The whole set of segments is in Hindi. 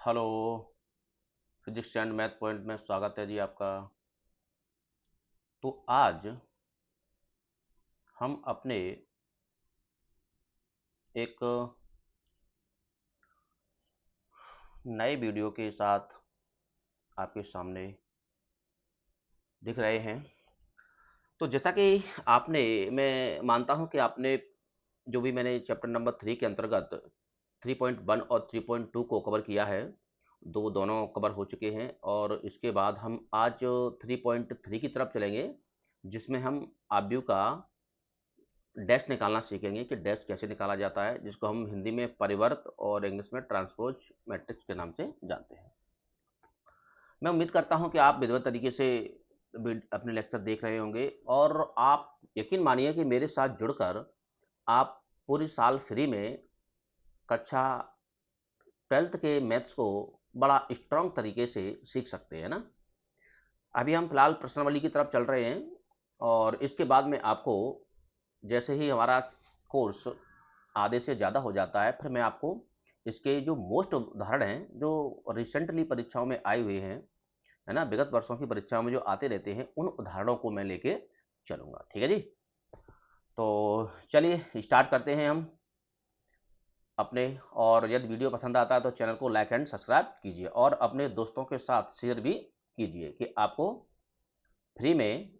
Hello. Physics and math point में स्वागत है जी आपका। तो आज हम अपने एक नए वीडियो के साथ आपके सामने दिख रहे हैं। तो जैसा कि आपने मैं मानता हूं कि आपने जो भी मैंने चैप्टर नंबर 3 के अंतर्गत 3.1 और 3.2 को कवर किया है, दोनों कवर हो चुके हैं और इसके बाद हम आज 3.3 की तरफ चलेंगे, जिसमें हम आव्यूह का डैश निकालना सीखेंगे कि डैश कैसे निकाला जाता है, जिसको हम हिंदी में परिवर्त और इंग्लिश में ट्रांसपोज मैट्रिक्स के नाम से जानते हैं। मैं उम्मीद करता हूं कि आप विधिवत तरीके से अपने लेक्चर देख रहे होंगे और आप यकीन मानिए कि मेरे साथ जुड़कर आप पूरी साल फ्री में कक्षा 12th के मैथ्स को बड़ा स्ट्रांग तरीके से सीख सकते हैं ना। अभी हम फिलहाल प्रश्नावली की तरफ चल रहे हैं और इसके बाद में आपको जैसे ही हमारा कोर्स आधे से ज़्यादा हो जाता है, फिर मैं आपको इसके जो मोस्ट उदाहरण हैं, जो रिसेंटली परीक्षाओं में आए हुए हैं, है ना, विगत वर्षों की परीक्षाओं में जो आते रहते हैं, उन उदाहरणों को मैं लेके चलूँगा। ठीक है जी? तो चलिए स्टार्ट करते हैं हम अपने। और यदि वीडियो पसंद आता है तो चैनल को लाइक एंड सब्सक्राइब कीजिए और अपने दोस्तों के साथ शेयर भी कीजिए कि आपको फ्री में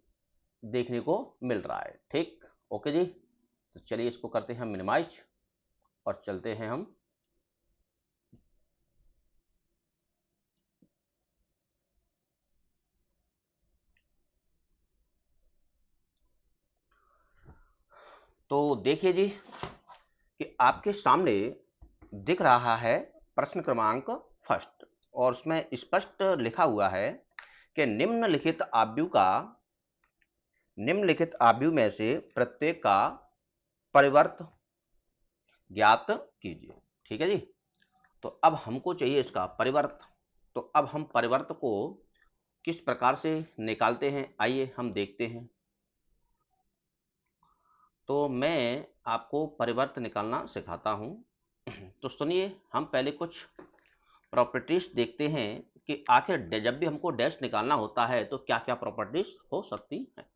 देखने को मिल रहा है। ठीक? ओके जी? तो चलिए इसको करते हैं मिनिमाइज और चलते हैं हम। तो देखिए जी कि आपके सामने दिख रहा है प्रश्न क्रमांक फर्स्ट और उसमें स्पष्ट लिखा हुआ है कि निम्नलिखित आव्यूह में से प्रत्येक का परिवर्त ज्ञात कीजिए। ठीक है जी? तो अब हमको चाहिए इसका परिवर्त। तो अब हम परिवर्त को किस प्रकार से निकालते हैं, आइए हम देखते हैं। तो मैं आपको परिवर्त निकालना सिखाता हूं। तो सुनिए, हम पहले कुछ प्रॉपर्टीज देखते हैं कि आखिर जब भी हमको डैश निकालना होता है तो क्या क्या प्रॉपर्टीज हो सकती हैं।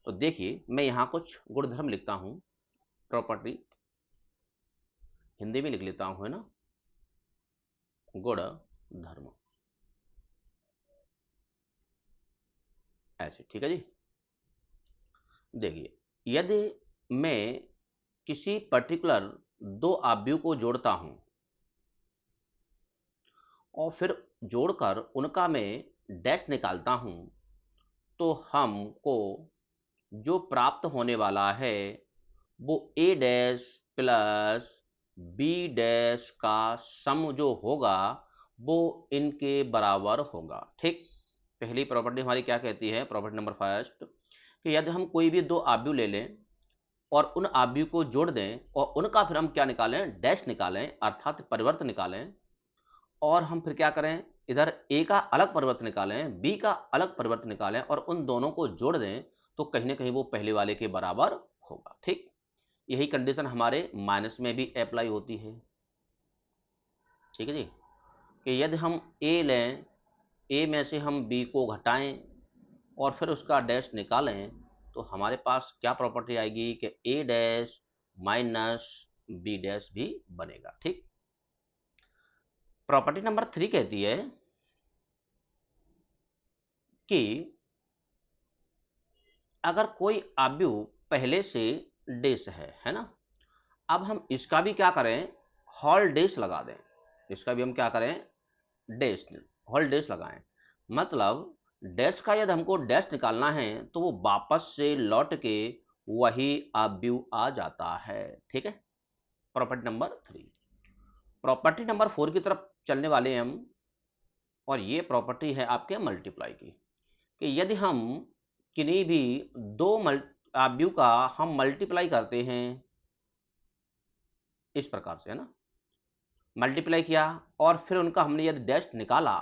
तो देखिए, मैं यहाँ कुछ गुणधर्म लिखता हूँ। प्रॉपर्टी हिंदी में लिख लेता हूँ, है ना, गुण धर्म, ऐसे। ठीक है जी? देखिए, यदि मैं किसी पर्टिकुलर दो आव्यूह को जोड़ता हूं और फिर जोड़कर उनका मैं डैश निकालता हूं, तो हमको जो प्राप्त होने वाला है वो ए डैश प्लस बी डैश का सम जो होगा वो इनके बराबर होगा। ठीक? पहली प्रॉपर्टी हमारी क्या कहती है, प्रॉपर्टी नंबर फर्स्ट, कि यदि हम कोई भी दो आव्यूह ले लें और उन आव्यूह को जोड़ दें और उनका फिर हम क्या निकालें, डैश निकालें, अर्थात परिवर्त निकालें, और हम फिर क्या करें, इधर ए का अलग परिवर्त निकालें, बी का अलग परिवर्त निकालें और उन दोनों को जोड़ दें, तो कहीं ना कहीं वो पहले वाले के बराबर होगा। ठीक? यही कंडीशन हमारे माइनस में भी अप्लाई होती है। ठीक है जी? कि यदि हम ए लें, ए में से हम बी को घटाएं और फिर उसका डैश निकालें, तो हमारे पास क्या प्रॉपर्टी आएगी कि ए डैश माइनस बी डैश भी बनेगा। ठीक? प्रॉपर्टी नंबर 3 कहती है कि अगर कोई आव्यूह पहले से डैश है ना, अब हम इसका भी क्या करें, हॉल डैश लगा दें। इसका भी हम क्या करें, डैश, हॉल डैश लगाएं। मतलब डैश का यदि हमको डैश निकालना है तो वो वापस से लौट के वही आव्यूह आ जाता है। ठीक है? Property number 3। प्रॉपर्टी नंबर 4 की तरफ चलने वाले हैं हम, और ये प्रॉपर्टी है आपके मल्टीप्लाई की, कि यदि हम किन्हीं भी दो आव्यूह का हम मल्टीप्लाई करते हैं इस प्रकार से, है ना, मल्टीप्लाई किया और फिर उनका हमने यदि डैश निकाला,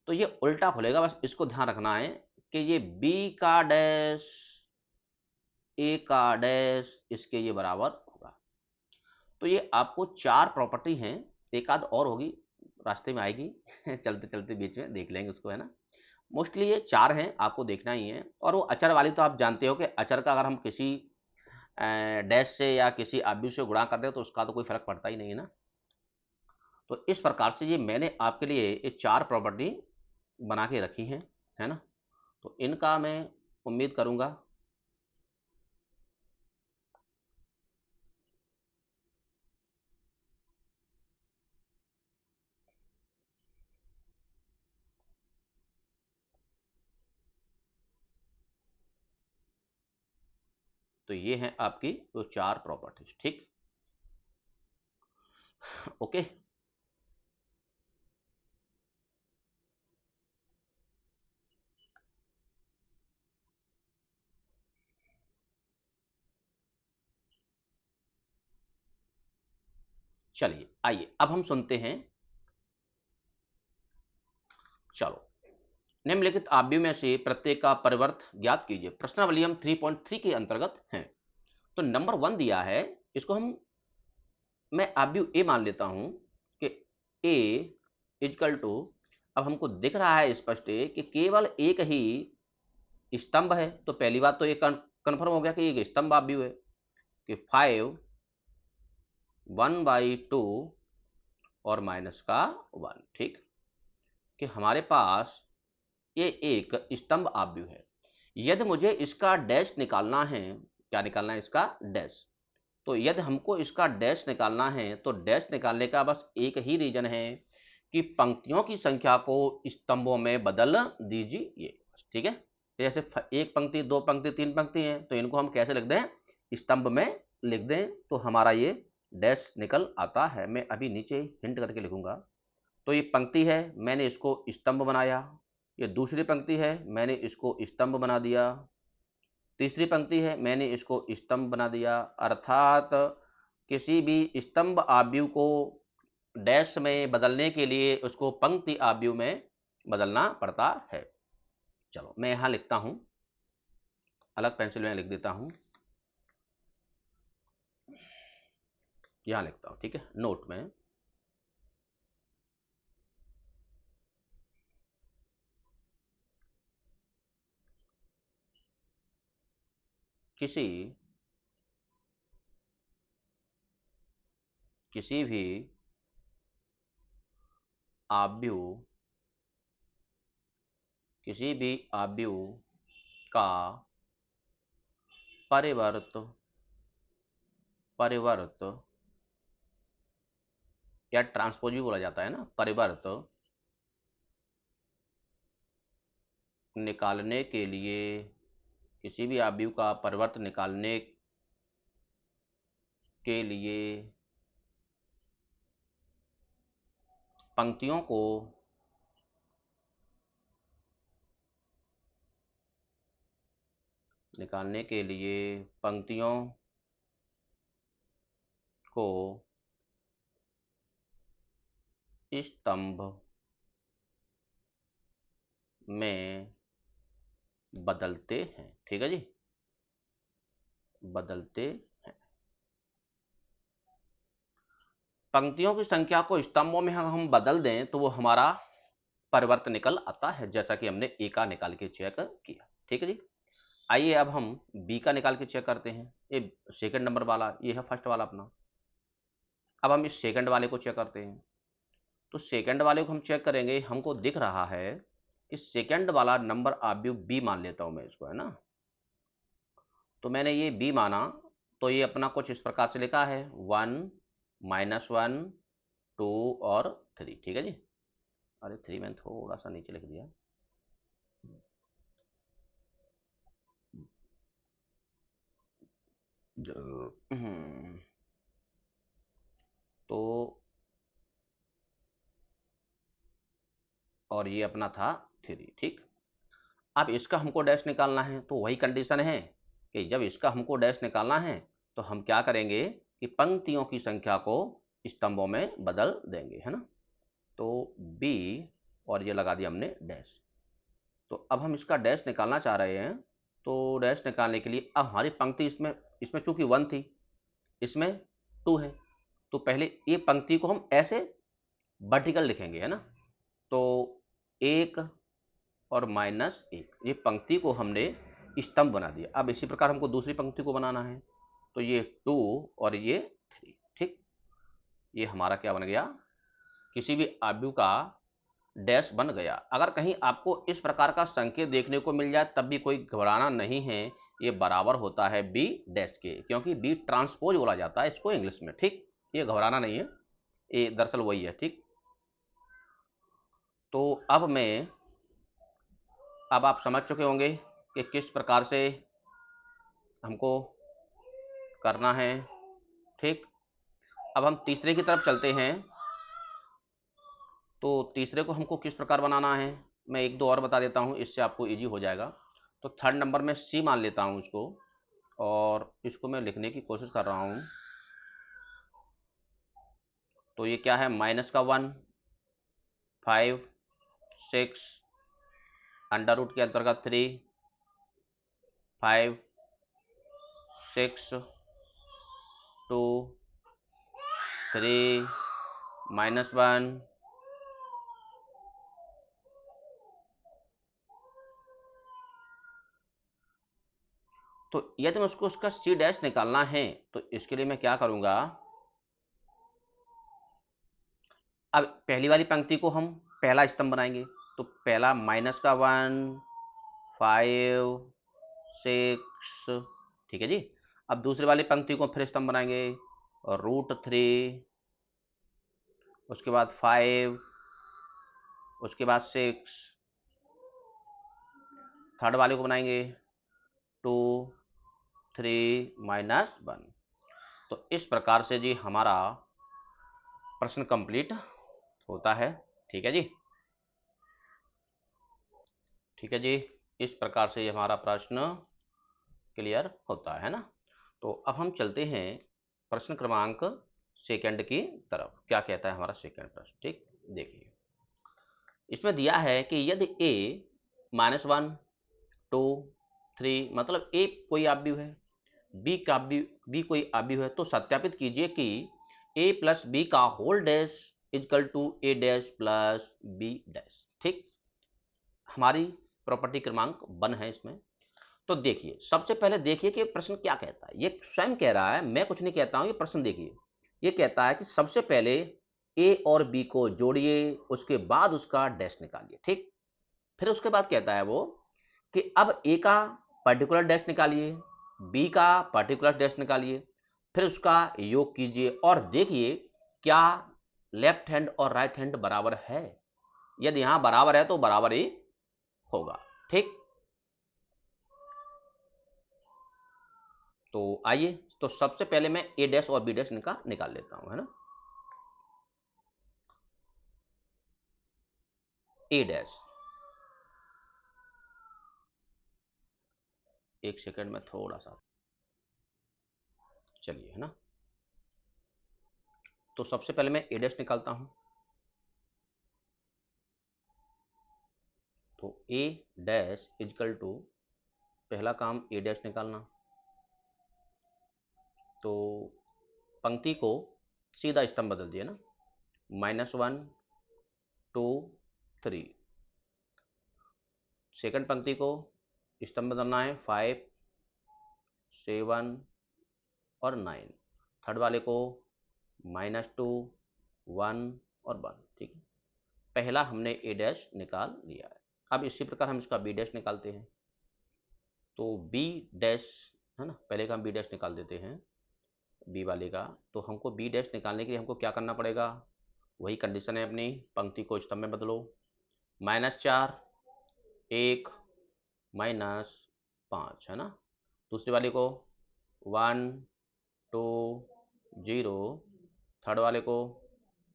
तो ये उल्टा खुलेगा। बस इसको ध्यान रखना है कि ये बी का डैश ए का डैश इसके ये बराबर होगा। तो ये आपको चार प्रॉपर्टी हैं, एक आध और होगी, रास्ते में आएगी चलते-चलते बीच में देख लेंगे उसको, है ना? मोस्टली ये 4 हैं, आपको देखना ही है और वो अचर वाली तो आप जानते हो कि अचर का अगर हम किसी डैश से या किसी आव्यूह से गुणा कर दें तो उसका तो कोई फ़र्क पड़ता ही नहीं है ना। तो इस प्रकार से ये मैंने आपके लिए ये 4 प्रॉपर्टी बना के रखी हैं, है ना? तो इनका मैं उम्मीद करूँगा तो ये हैं आपकी वो 4 प्रॉपर्टीज़, ठीक? ओके? चलिए, आइए अब हम सुनते हैं चलो, निम्नलिखित आव्यूह में से प्रत्येक का परिवर्त ज्ञात कीजिए। प्रश्नावली हम 3.3 के अंतर्गत हैं। तो नंबर 1 दिया है, इसको मैं आव्यूह ए मान लेता हूँ कि ए इक्वल टू अब हमको दिख रहा है स्पष्ट कि केवल एक ही स्तंभ है, तो पहली बात तो ये कन्फर्म हो गया कि एक स्तंभ आव्यूह है कि 5 1/2 और माइनस का 1, ठीक? कि हमारे पास ये एक स्तंभ आव्यूह है। यदि मुझे इसका डैश निकालना है, क्या निकालना है इसका डैश, तो यदि हमको इसका डैश निकालना है तो डैश निकालने का बस एक ही रीजन है कि पंक्तियों की संख्या को स्तंभों में बदल दीजिए, ठीक है? जैसे एक पंक्ति, दो पंक्ति, तीन पंक्ति हैं तो इनको हम कैसे लिख दें, स्तंभ में लिख दें, तो हमारा ये डैश निकल आता है। मैं अभी नीचे हिंट करके लिखूंगा। तो ये पंक्ति है, मैंने इसको स्तंभ बनाया। ये दूसरी पंक्ति है, मैंने इसको स्तंभ बना दिया। तीसरी पंक्ति है, मैंने इसको स्तंभ बना दिया। अर्थात किसी भी स्तंभ आव्यूह को डैश में बदलने के लिए उसको पंक्ति आव्यूह में बदलना पड़ता है। चलो मैं यहाँ लिखता हूँ, अलग पेंसिल में लिख देता हूँ, यहाँ लिखता हूँ, ठीक है, नोट में। किसी किसी भी आव्यूह किसी भी आव्यूह का परिवर्त या ट्रांसपोज भी बोला जाता है ना, परिवर्त निकालने के लिए, किसी भी आव्यूह का परिवर्त निकालने के लिए पंक्तियों को निकालने के लिए पंक्तियों को स्तंभ में बदलते हैं, ठीक है जी, बदलते हैं। पंक्तियों की संख्या को स्तंभों में हम बदल दें तो वो हमारा परिवर्त निकल आता है, जैसा कि हमने ए का निकाल के चेक किया, ठीक है जी। आइए अब हम बी का निकाल के चेक करते हैं। ये सेकंड नंबर वाला, ये है फर्स्ट वाला अपना। अब हम इस सेकंड वाले को चेक करते हैं। तो सेकंड वाले को हम चेक करेंगे, हमको दिख रहा है कि सेकंड वाला नंबर आव्यूह बी मान लेता हूं मैं इसको, है ना। तो मैंने ये बी माना, तो ये अपना कुछ इस प्रकार से लिखा है 1 -1 2 और 3, ठीक है जी। अरे 3 मैंने थोड़ा सा नीचे लिख दिया। तो और ये अपना था 3, ठीक। अब इसका हमको डैश निकालना है, तो वही कंडीशन है कि जब इसका हमको डैश निकालना है तो हम क्या करेंगे कि पंक्तियों की संख्या को स्तंभों में बदल देंगे, है ना। तो बी और ये लगा दिया हमने डैश। तो अब हम इसका डैश निकालना चाह रहे हैं, तो डैश निकालने के लिए अब हमारी पंक्ति इसमें इसमें चूंकि 1 थी, इसमें 2 है, तो पहले ये पंक्ति को हम ऐसे वर्टिकल लिखेंगे, है ना। तो 1 और -1 ये पंक्ति को हमने स्तंभ बना दिया। अब इसी प्रकार हमको दूसरी पंक्ति को बनाना है, तो ये 2 और ये 3, ठीक। ये हमारा क्या बन गया, किसी भी अवयव का डैश बन गया। अगर कहीं आपको इस प्रकार का संकेत देखने को मिल जाए तब भी कोई घबराना नहीं है, ये बराबर होता है बी डैश के, क्योंकि बी ट्रांसपोज बोला जाता है इसको इंग्लिश में, ठीक। ये घबराना नहीं है, ये दरअसल वही है, ठीक। तो अब आप समझ चुके होंगे कि किस प्रकार से हमको करना है, ठीक। अब हम तीसरे की तरफ चलते हैं। तो तीसरे को हमको किस प्रकार बनाना है, मैं एक दो और बता देता हूँ, इससे आपको इजी हो जाएगा। तो थर्ड नंबर में सी मान लेता हूँ इसको, और इसको मैं लिखने की कोशिश कर रहा हूँ। तो ये क्या है, -1, 5, 6, अंडर रूट के अंतर्गत 3, 5, 6, 2, 3, -1, तो यदि मुझको उसका सी डैश निकालना है तो इसके लिए मैं क्या करूंगा, अब पहली वाली पंक्ति को हम पहला स्तंभ बनाएंगे। तो पहला -1, 5, 6, ठीक है जी। अब दूसरी वाली पंक्ति को फिर स्तंभ बनाएंगे, और √3, उसके बाद 5, उसके बाद 6, थर्ड वाले को बनाएंगे 2, 3, -1। तो इस प्रकार से जी हमारा प्रश्न कंप्लीट होता है, ठीक है जी। ठीक है जी, इस प्रकार से हमारा प्रश्न क्लियर होता है ना। तो अब हम चलते हैं प्रश्न क्रमांक सेकंड की तरफ। क्या कहता है हमारा सेकंड प्रश्न, ठीक। देखिए, इसमें दिया है कि यदि a -1, 2, 3 मतलब a कोई अवयव है, बी कोई अवयव है, तो सत्यापित कीजिए कि a प्लस बी का whole dash equal to a dash plus b dash, ठीक। हमारी प्रॉपर्टी क्रमांक 1 है इसमें। तो देखिए, सबसे पहले देखिए कि प्रश्न क्या कहता है। ये स्वयं कह रहा है, मैं कुछ नहीं कहता हूं, ये प्रश्न देखिए। ये कहता है कि सबसे पहले ए और बी को जोड़िए, उसके बाद उसका डैश निकालिए, ठीक। फिर उसके बाद कहता है वो कि अब ए का पर्टिकुलर डैश निकालिए, बी का पर्टिकुलर डैश निकालिए, फिर उसका योग कीजिए और देखिए क्या लेफ्ट हैंड और राइट हैंड बराबर है। यदि यहां बराबर है तो बराबर ही होगा, ठीक। तो आइए, तो सबसे पहले मैं ए डैश और बी डैश निकाल लेता हूं, है ना। ए डैश, एक सेकंड में थोड़ा सा, चलिए, है ना। तो सबसे पहले मैं ए डैश निकालता हूं। तो ए डैश इजकल टू, पहला काम ए डैश निकालना। तो पंक्ति को सीधा स्तंभ बदल दिया ना, -1, 2, 3। सेकंड पंक्ति को स्तंभ बदलना है 5, 7 और 9। थर्ड वाले को -2, 1 और 1, ठीक है। पहला हमने ए डैश निकाल लिया है। अब इसी प्रकार हम इसका बी डैश निकालते हैं। तो बी डैश, है ना, पहले का हम बी डैश निकाल देते हैं, बी वाले का। तो हमको बी डैश निकालने के लिए हमको क्या करना पड़ेगा, वही कंडीशन है अपनी, पंक्ति को स्तंभ में बदलो। -4, 1, -5, है ना। दूसरी वाले को 1, 2, 0, थर्ड वाले को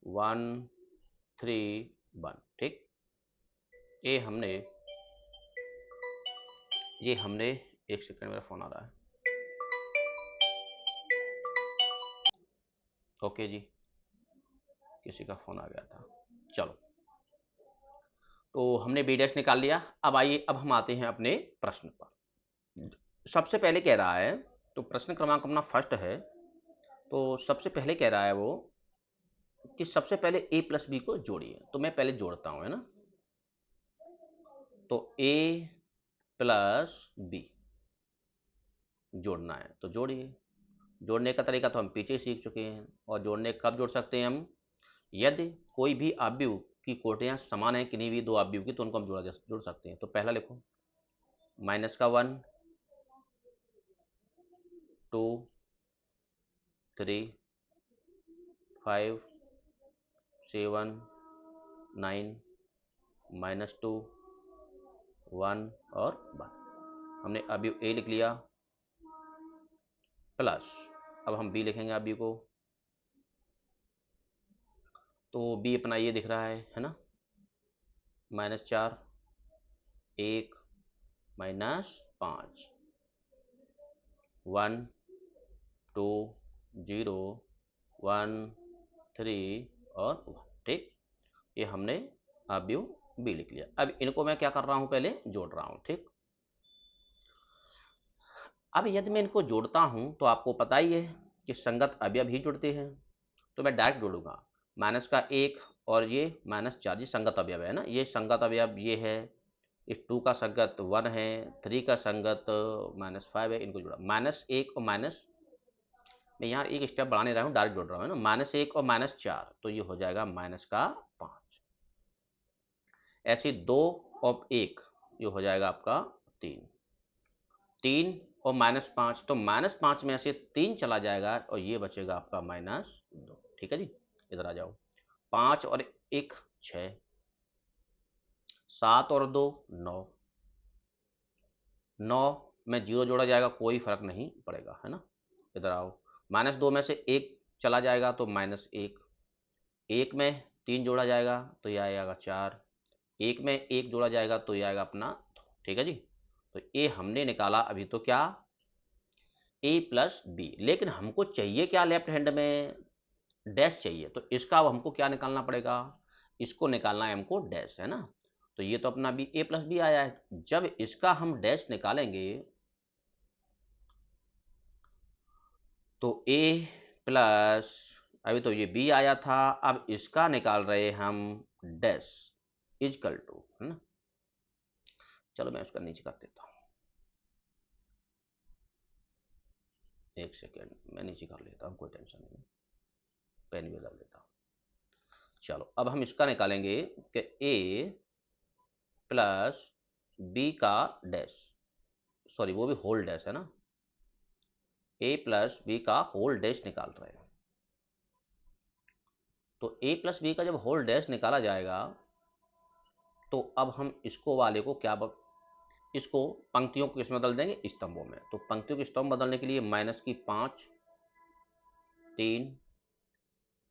1, 3, 1, ठीक। ये हमने एक सेकंड, मेरा फोन आ रहा है। ओके जी, किसी का फोन आ गया था। चलो, तो हमने बी डैश निकाल लिया। अब आइए, अब हम आते हैं अपने प्रश्न पर। सबसे पहले कह रहा है, तो प्रश्न क्रमांक अपना फर्स्ट है। तो सबसे पहले कह रहा है वो कि सबसे पहले a प्लस बी को जोड़िए। तो मैं पहले जोड़ता हूं, है ना। तो a प्लस बी जोड़ना है तो जोड़िए। जोड़ने का तरीका तो हम पीछे ही सीख चुके हैं। और जोड़ने कब जोड़ सकते हैं हम? यदि कोई भी अवयव की कोटियां समान है किन्हीं भी दो अवयव की, तो उनको हम जोड़ सकते हैं। तो पहला लिखो, माइनस का 1, 2, 3, 5, 7, 9, -2, 1 और 1। हमने अवयव ए लिख लिया, प्लस अब हम बी लिखेंगे अवयव को। तो बी अपना ये दिख रहा है ना, -4, 1, -5, 1, 2, 0, 1, 3 और 1। ठीक, ये हमने अवयव बी लिख लिया। अब इनको मैं क्या कर रहा हूं, पहले जोड़ रहा हूं। ठीक, अब यदि मैं इनको जोड़ता हूं तो आपको पता ही है कि संगत अवयव ही जुड़ते हैं। तो मैं डायरेक्ट जोड़ूंगा, माइनस का 1 और ये -4, ये संगत अवयव है ना। ये संगत अवयव ये है, इस 2 का संगत 1 है, 3 का संगत -5 है। इनको जोड़ा, -1 और माइनस, मैं यहाँ एक स्टेप बढ़ाने रहा हूँ, डायरेक्ट जोड़ रहा हूँ ना। -1 और -4, तो ये हो जाएगा -5। ऐसे 2 और 1, ये हो जाएगा आपका 3। 3 और -5, तो -5 में से 3 चला जाएगा और ये बचेगा आपका -2। ठीक है जी, इधर आ जाओ। 5 और 1 6, 7 और 2 9, 9 में 0 जोड़ा जाएगा, कोई फर्क नहीं पड़ेगा, है ना। इधर आओ, -2 में से 1 चला जाएगा तो -1, 1 में 3 जोड़ा जाएगा तो ये आएगा 4, 1 में 1 जोड़ा जाएगा तो ये आएगा अपना 2। ठीक है जी, तो ये हमने निकाला अभी तो क्या, ए प्लस बी। लेकिन हमको चाहिए क्या, लेफ्ट हैंड में डैश चाहिए। तो इसका अब हमको क्या निकालना पड़ेगा, इसको निकालना है हमको डैश, है ना। तो ये तो अपना बी, ए प्लस बी आया है। जब इसका हम डैश निकालेंगे तो ए प्लस, अभी तो ये बी आया था, अब इसका निकाल रहे हम डैश इजकल टू, है ना। चलो मैं उसका नीचे कर देता हूँ, एक सेकेंड मैं नीचे कर लेता हूँ, कोई टेंशन नहीं, पेन भी बदल देता हूँ। चलो अब हम इसका निकालेंगे कि ए प्लस बी का डैश, सॉरी वो भी होल डैश है ना, ए प्लस बी का होल डैश निकाल रहे हैं। तो ए प्लस बी का जब होल डैश निकाला जाएगा तो अब हम इसको वाले को क्या इसको पंक्तियों को किसमें बदल देंगे, स्तंभों में। तो पंक्तियों के स्तंभ बदलने के लिए -5, 3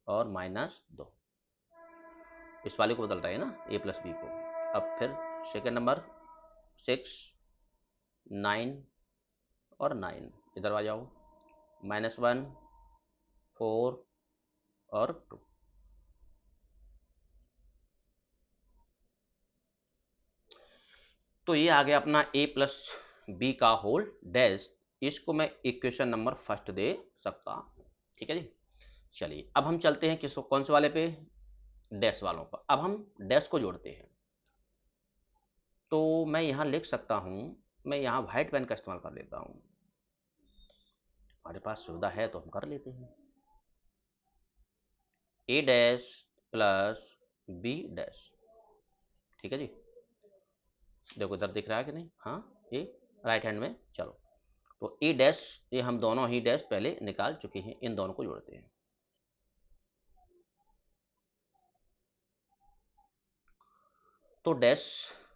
और -2, इस वाले को बदल रहे हैं ना, ए प्लस बी को। अब फिर सेकेंड नंबर 6, 9 और 9, इधर आ जाओ, -1, 4 और 2। तो ये आ गया अपना ए प्लस बी का होल डैश। इसको मैं इक्वेशन नंबर फर्स्ट दे सकता हूँ। ठीक है जी, चलिए अब हम चलते हैं किसको, कौन से वाले पे, डैश वालों पर। अब हम डैश को जोड़ते हैं। तो मैं यहाँ लिख सकता हूँ, मैं यहाँ व्हाइट पेन का इस्तेमाल कर लेता हूँ, हमारे पास सुविधा है तो हम कर लेते हैं। ए डैश प्लस बी डैश। ठीक है जी, देखो इधर दिख रहा है कि नहीं, हाँ ये राइट हैंड में। चलो तो ए डैश, ये हम दोनों ही डैश पहले निकाल चुके हैं, इन दोनों को जोड़ते हैं। तो डैश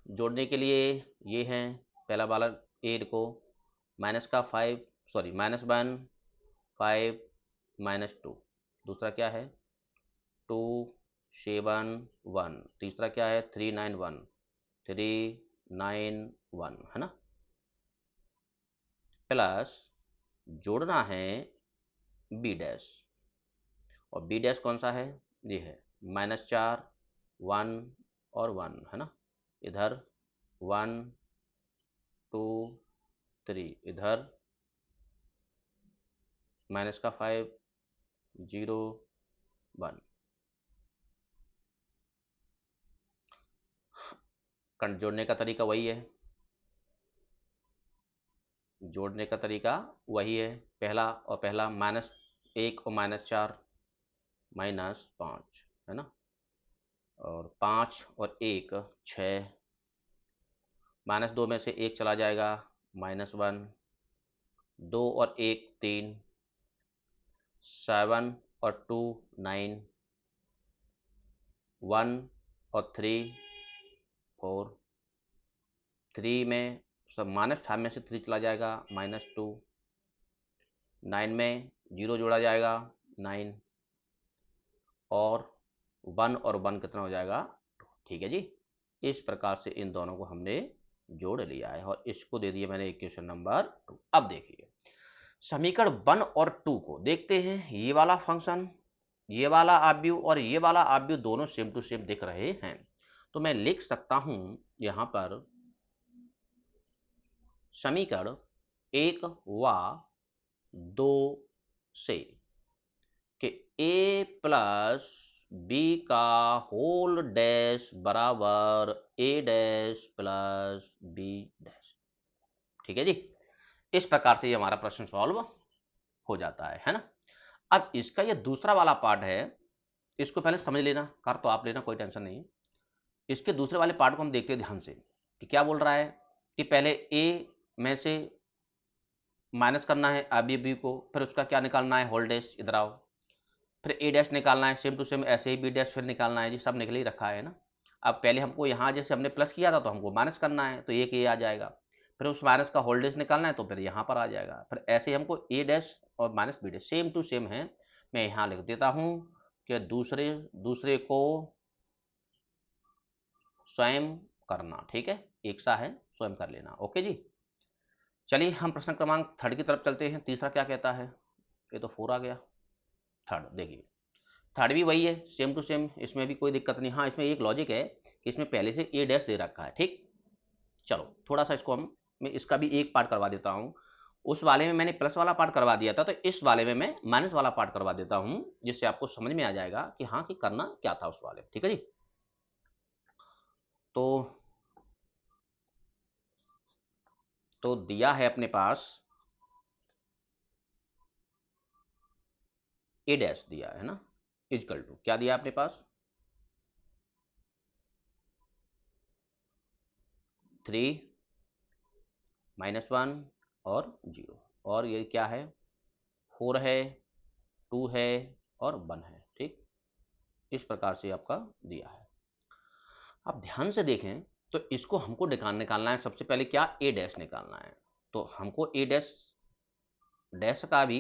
जोड़ने के लिए ये हैं, पहला वाला ए को, -5, सॉरी -1, 5, -2, दूसरा क्या है 2, 7, 1, तीसरा क्या है 3, 9, 1, 3, 9, 1, है ना। प्लस जोड़ना है बी डैश, और बी डैश कौन सा है, ये है -4, 1 और 1, है ना। इधर 1, 2, 3, इधर -5, 0, 1। जोड़ने का तरीका वही है, जोड़ने का तरीका वही है, पहला और पहला -1 और -4 -5 है ना, और 5 और 1 6, -2 में से 1 चला जाएगा -1, 2 और 1 3, 7 और 2 9, 1 और 3 4, 3 में सब -5 में से 3 चला जाएगा -2, 9 में 0 जोड़ा जाएगा 9, और 1 और 1 कितना हो जाएगा 2। ठीक है जी, इस प्रकार से इन दोनों को हमने जोड़ लिया है और इसको दे दिया मैंने इक्वेशन नंबर 2। अब देखिए समीकरण 1 और 2 को देखते हैं, ये वाला फंक्शन, ये वाला आव्यूह और ये वाला आव्यूह दोनों सेम टू सेम दिख रहे हैं, तो मैं लिख सकता हूं यहां पर समीकरण 1 व 2 से कि a प्लस बी का होल डैश बराबर a dash plus B dash. ठीक है जी, इस प्रकार से ये हमारा प्रश्न सॉल्व हो जाता है ना। अब इसका ये दूसरा वाला पार्ट है, इसको पहले समझ लेना, कर तो आप लेना, कोई टेंशन नहीं। इसके दूसरे वाले पार्ट को हम देखते हैं ध्यान से कि क्या बोल रहा है कि पहले a में से माइनस करना है अभी बी को, फिर उसका क्या निकालना है होल डैश, इधर आओ, फिर ए डैश निकालना है, सेम टू सेम ऐसे ही बी डैश फिर निकालना है जी, सब निकल ही रखा है ना। अब पहले हमको यहाँ जैसे हमने प्लस किया था तो हमको माइनस करना है, तो एक ए आ जाएगा, फिर उस माइनस का होल डैश निकालना है तो फिर यहाँ पर आ जाएगा, फिर ऐसे ही हमको ए डैश और minus B dash same to same है। मैं यहाँ लिख देता हूँ कि दूसरे को स्वयं करना, ठीक है, एक सा है स्वयं कर लेना। ओके जी, चलिए हम प्रश्न क्रमांक 3 की तरफ चलते हैं। तीसरा क्या कहता है, ये तो 4 आ गया। थर्ड देखिए, थर्ड भी वही है, सेम टू सेम, इसमें भी कोई दिक्कत नहीं। हाँ, इसमें एक लॉजिक है कि इसमें पहले से ए डैश दे रखा है। ठीक, चलो थोड़ा सा इसको मैं इसका भी एक पार्ट करवा देता हूँ। उस वाले में मैंने प्लस वाला पार्ट करवा दिया था, तो इस वाले में मैं माइनस वाला पार्ट करवा देता हूँ, जिससे आपको समझ में आ जाएगा कि हाँ कि करना क्या था उस वाले। ठीक है जी, तो दिया है अपने पास ए डैश दिया है ना, इक्वल टू क्या दिया अपने पास 3 -1 और 0, और ये क्या है 4 है, 2 है और 1 है। ठीक, इस प्रकार से आपका दिया है। आप ध्यान से देखें तो इसको हमको निकालना है, सबसे पहले क्या ए डैश निकालना है, तो हमको ए डैश डैश का भी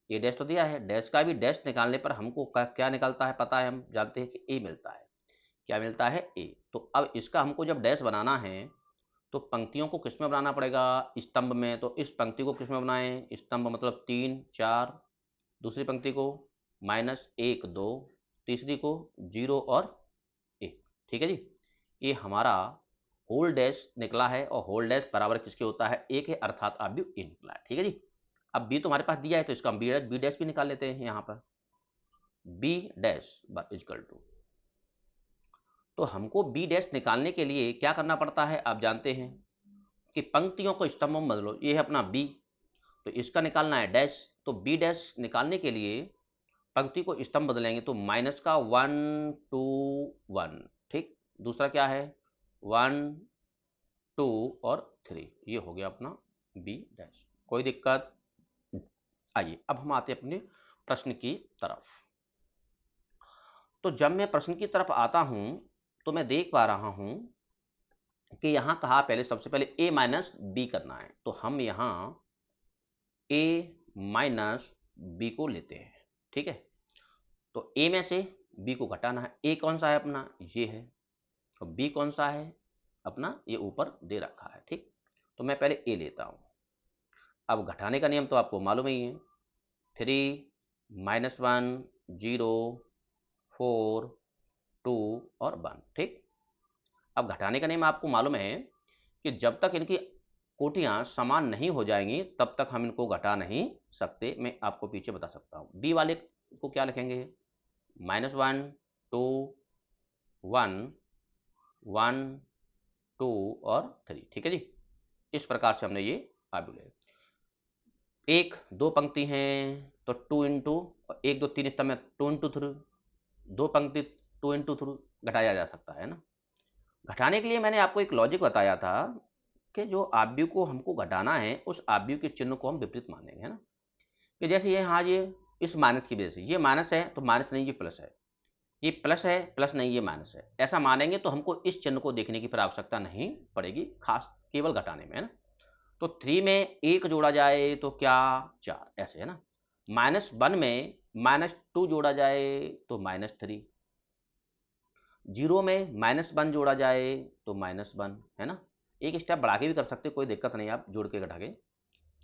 ए डैश तो दिया है, डैश का भी डैश निकालने पर हमको क्या निकलता है पता है, हम जानते हैं कि ए मिलता है। क्या मिलता है ए। तो अब इसका हमको जब डैश बनाना है तो पंक्तियों को किस में बनाना पड़ेगा, स्तंभ में। तो इस पंक्ति को किस में बनाएं, स्तंभ मतलब 3 4, दूसरी पंक्ति को -1 2, तीसरी को 0 और 1। ठीक है जी, ये हमारा होल डैश निकला है, और होल डैश बराबर किसके होता है, एक है, अर्थात आव्यूह ए निकला है। ठीक है जी, अब बी तुम्हारे पास दिया है तो इसका हम बी डैश भी निकाल लेते हैं यहाँ पर, बी डैश इक्वल टू, तो हमको बी डैश निकालने के लिए क्या करना पड़ता है, आप जानते हैं कि पंक्तियों को स्तंभों में बदलो। ये है अपना बी, तो इसका निकालना है डैश, तो बी डैश निकालने के लिए पंक्ति को स्तंभ बदलेंगे, तो माइनस का 1 2 1। ठीक, दूसरा क्या है 1 2 और 3, ये हो गया अपना बी डैश। कोई दिक्कत। आइए अब हम आते हैं अपने प्रश्न की तरफ। तो जब मैं प्रश्न की तरफ आता हूं तो मैं देख पा रहा हूं कि यहां कहा पहले, सबसे पहले a माइनस बी करना है, तो हम यहां a माइनस बी को लेते हैं। ठीक है, तो a में से b को घटाना है। a कौन सा है अपना, ये है, और b कौन सा है अपना, ये ऊपर दे रखा है। ठीक, तो मैं पहले a लेता हूं। अब घटाने का नियम तो आपको मालूम ही है, 3 -1 0 4 2 और 1। ठीक, अब घटाने का नियम आपको मालूम है कि जब तक इनकी कोटियां समान नहीं हो जाएंगी तब तक हम इनको घटा नहीं सकते। मैं आपको पीछे बता सकता हूं। बी वाले को क्या लिखेंगे, -1 2 1 1 2 और 3, ठीक है जी। इस प्रकार से हमने ये आबू ले एक दो पंक्ति हैं तो 2 इंटू 1 2 3 स्तंभ में 2 इंटू 3, दो पंक्ति 2 इंटू 3 घटाया जा सकता है ना। घटाने के लिए मैंने आपको एक लॉजिक बताया था कि जो आव्यूह को हमको घटाना है उस आव्यूह के चिन्ह को हम विपरीत मानेंगे, है ना। कि जैसे ये हाँ ये इस माइनस की वजह से ये माइनस है तो माइनस नहीं ये प्लस है, ये प्लस है प्लस नहीं ये माइनस है, ऐसा मानेंगे तो हमको इस चिन्ह को देखने की फिर आवश्यकता नहीं पड़ेगी, खास केवल घटाने में, है ना। तो 3 में 1 जोड़ा जाए तो क्या 4, ऐसे है ना। -1 में -2 जोड़ा जाए तो -3, 0 में -1 जोड़ा जाए तो -1, है ना। एक स्टेप बढ़ा के भी कर सकते, कोई दिक्कत नहीं, आप जोड़ के घटा के।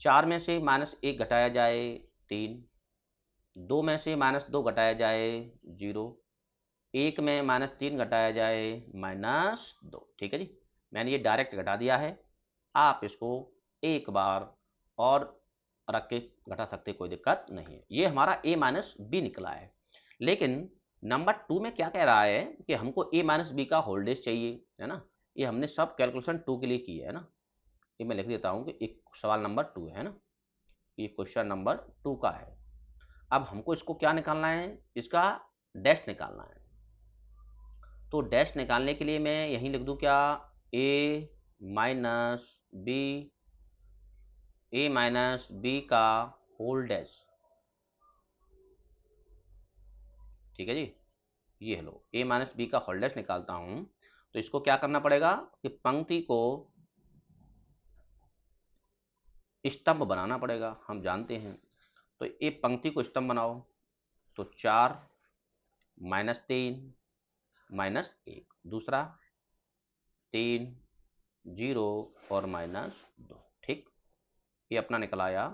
4 में से -1 घटाया जाए 3, 2 में से -2 घटाया जाए 0, 1 में -3 घटाया जाए -2, ठीक है जी। मैंने ये डायरेक्ट घटा दिया है, आप इसको एक बार और रख के घटा सकते, कोई दिक्कत नहीं है। ये हमारा a माइनस बी निकला है। लेकिन नंबर 2 में क्या कह रहा है कि हमको a माइनस बी का होल डेज चाहिए, है ना। ये हमने सब कैलकुलेशन 2 के लिए की है ना। ये मैं लिख देता हूँ कि एक सवाल नंबर 2 है ना, ये क्वेश्चन नंबर 2 का है। अब हमको इसको क्या निकालना है, इसका डैश निकालना है। तो डैश निकालने के लिए मैं यहीं लिख दूं क्या, a minus B, a minus B का होल डैश, ठीक है जी। ये लो a माइनस बी का होल डैश निकालता हूं, तो इसको क्या करना पड़ेगा कि पंक्ति को स्तंभ बनाना पड़ेगा, हम जानते हैं। तो एक पंक्ति को स्तंभ बनाओ, तो 4 -3 -1, दूसरा 3 0 और -2, ठीक। ये अपना निकल आया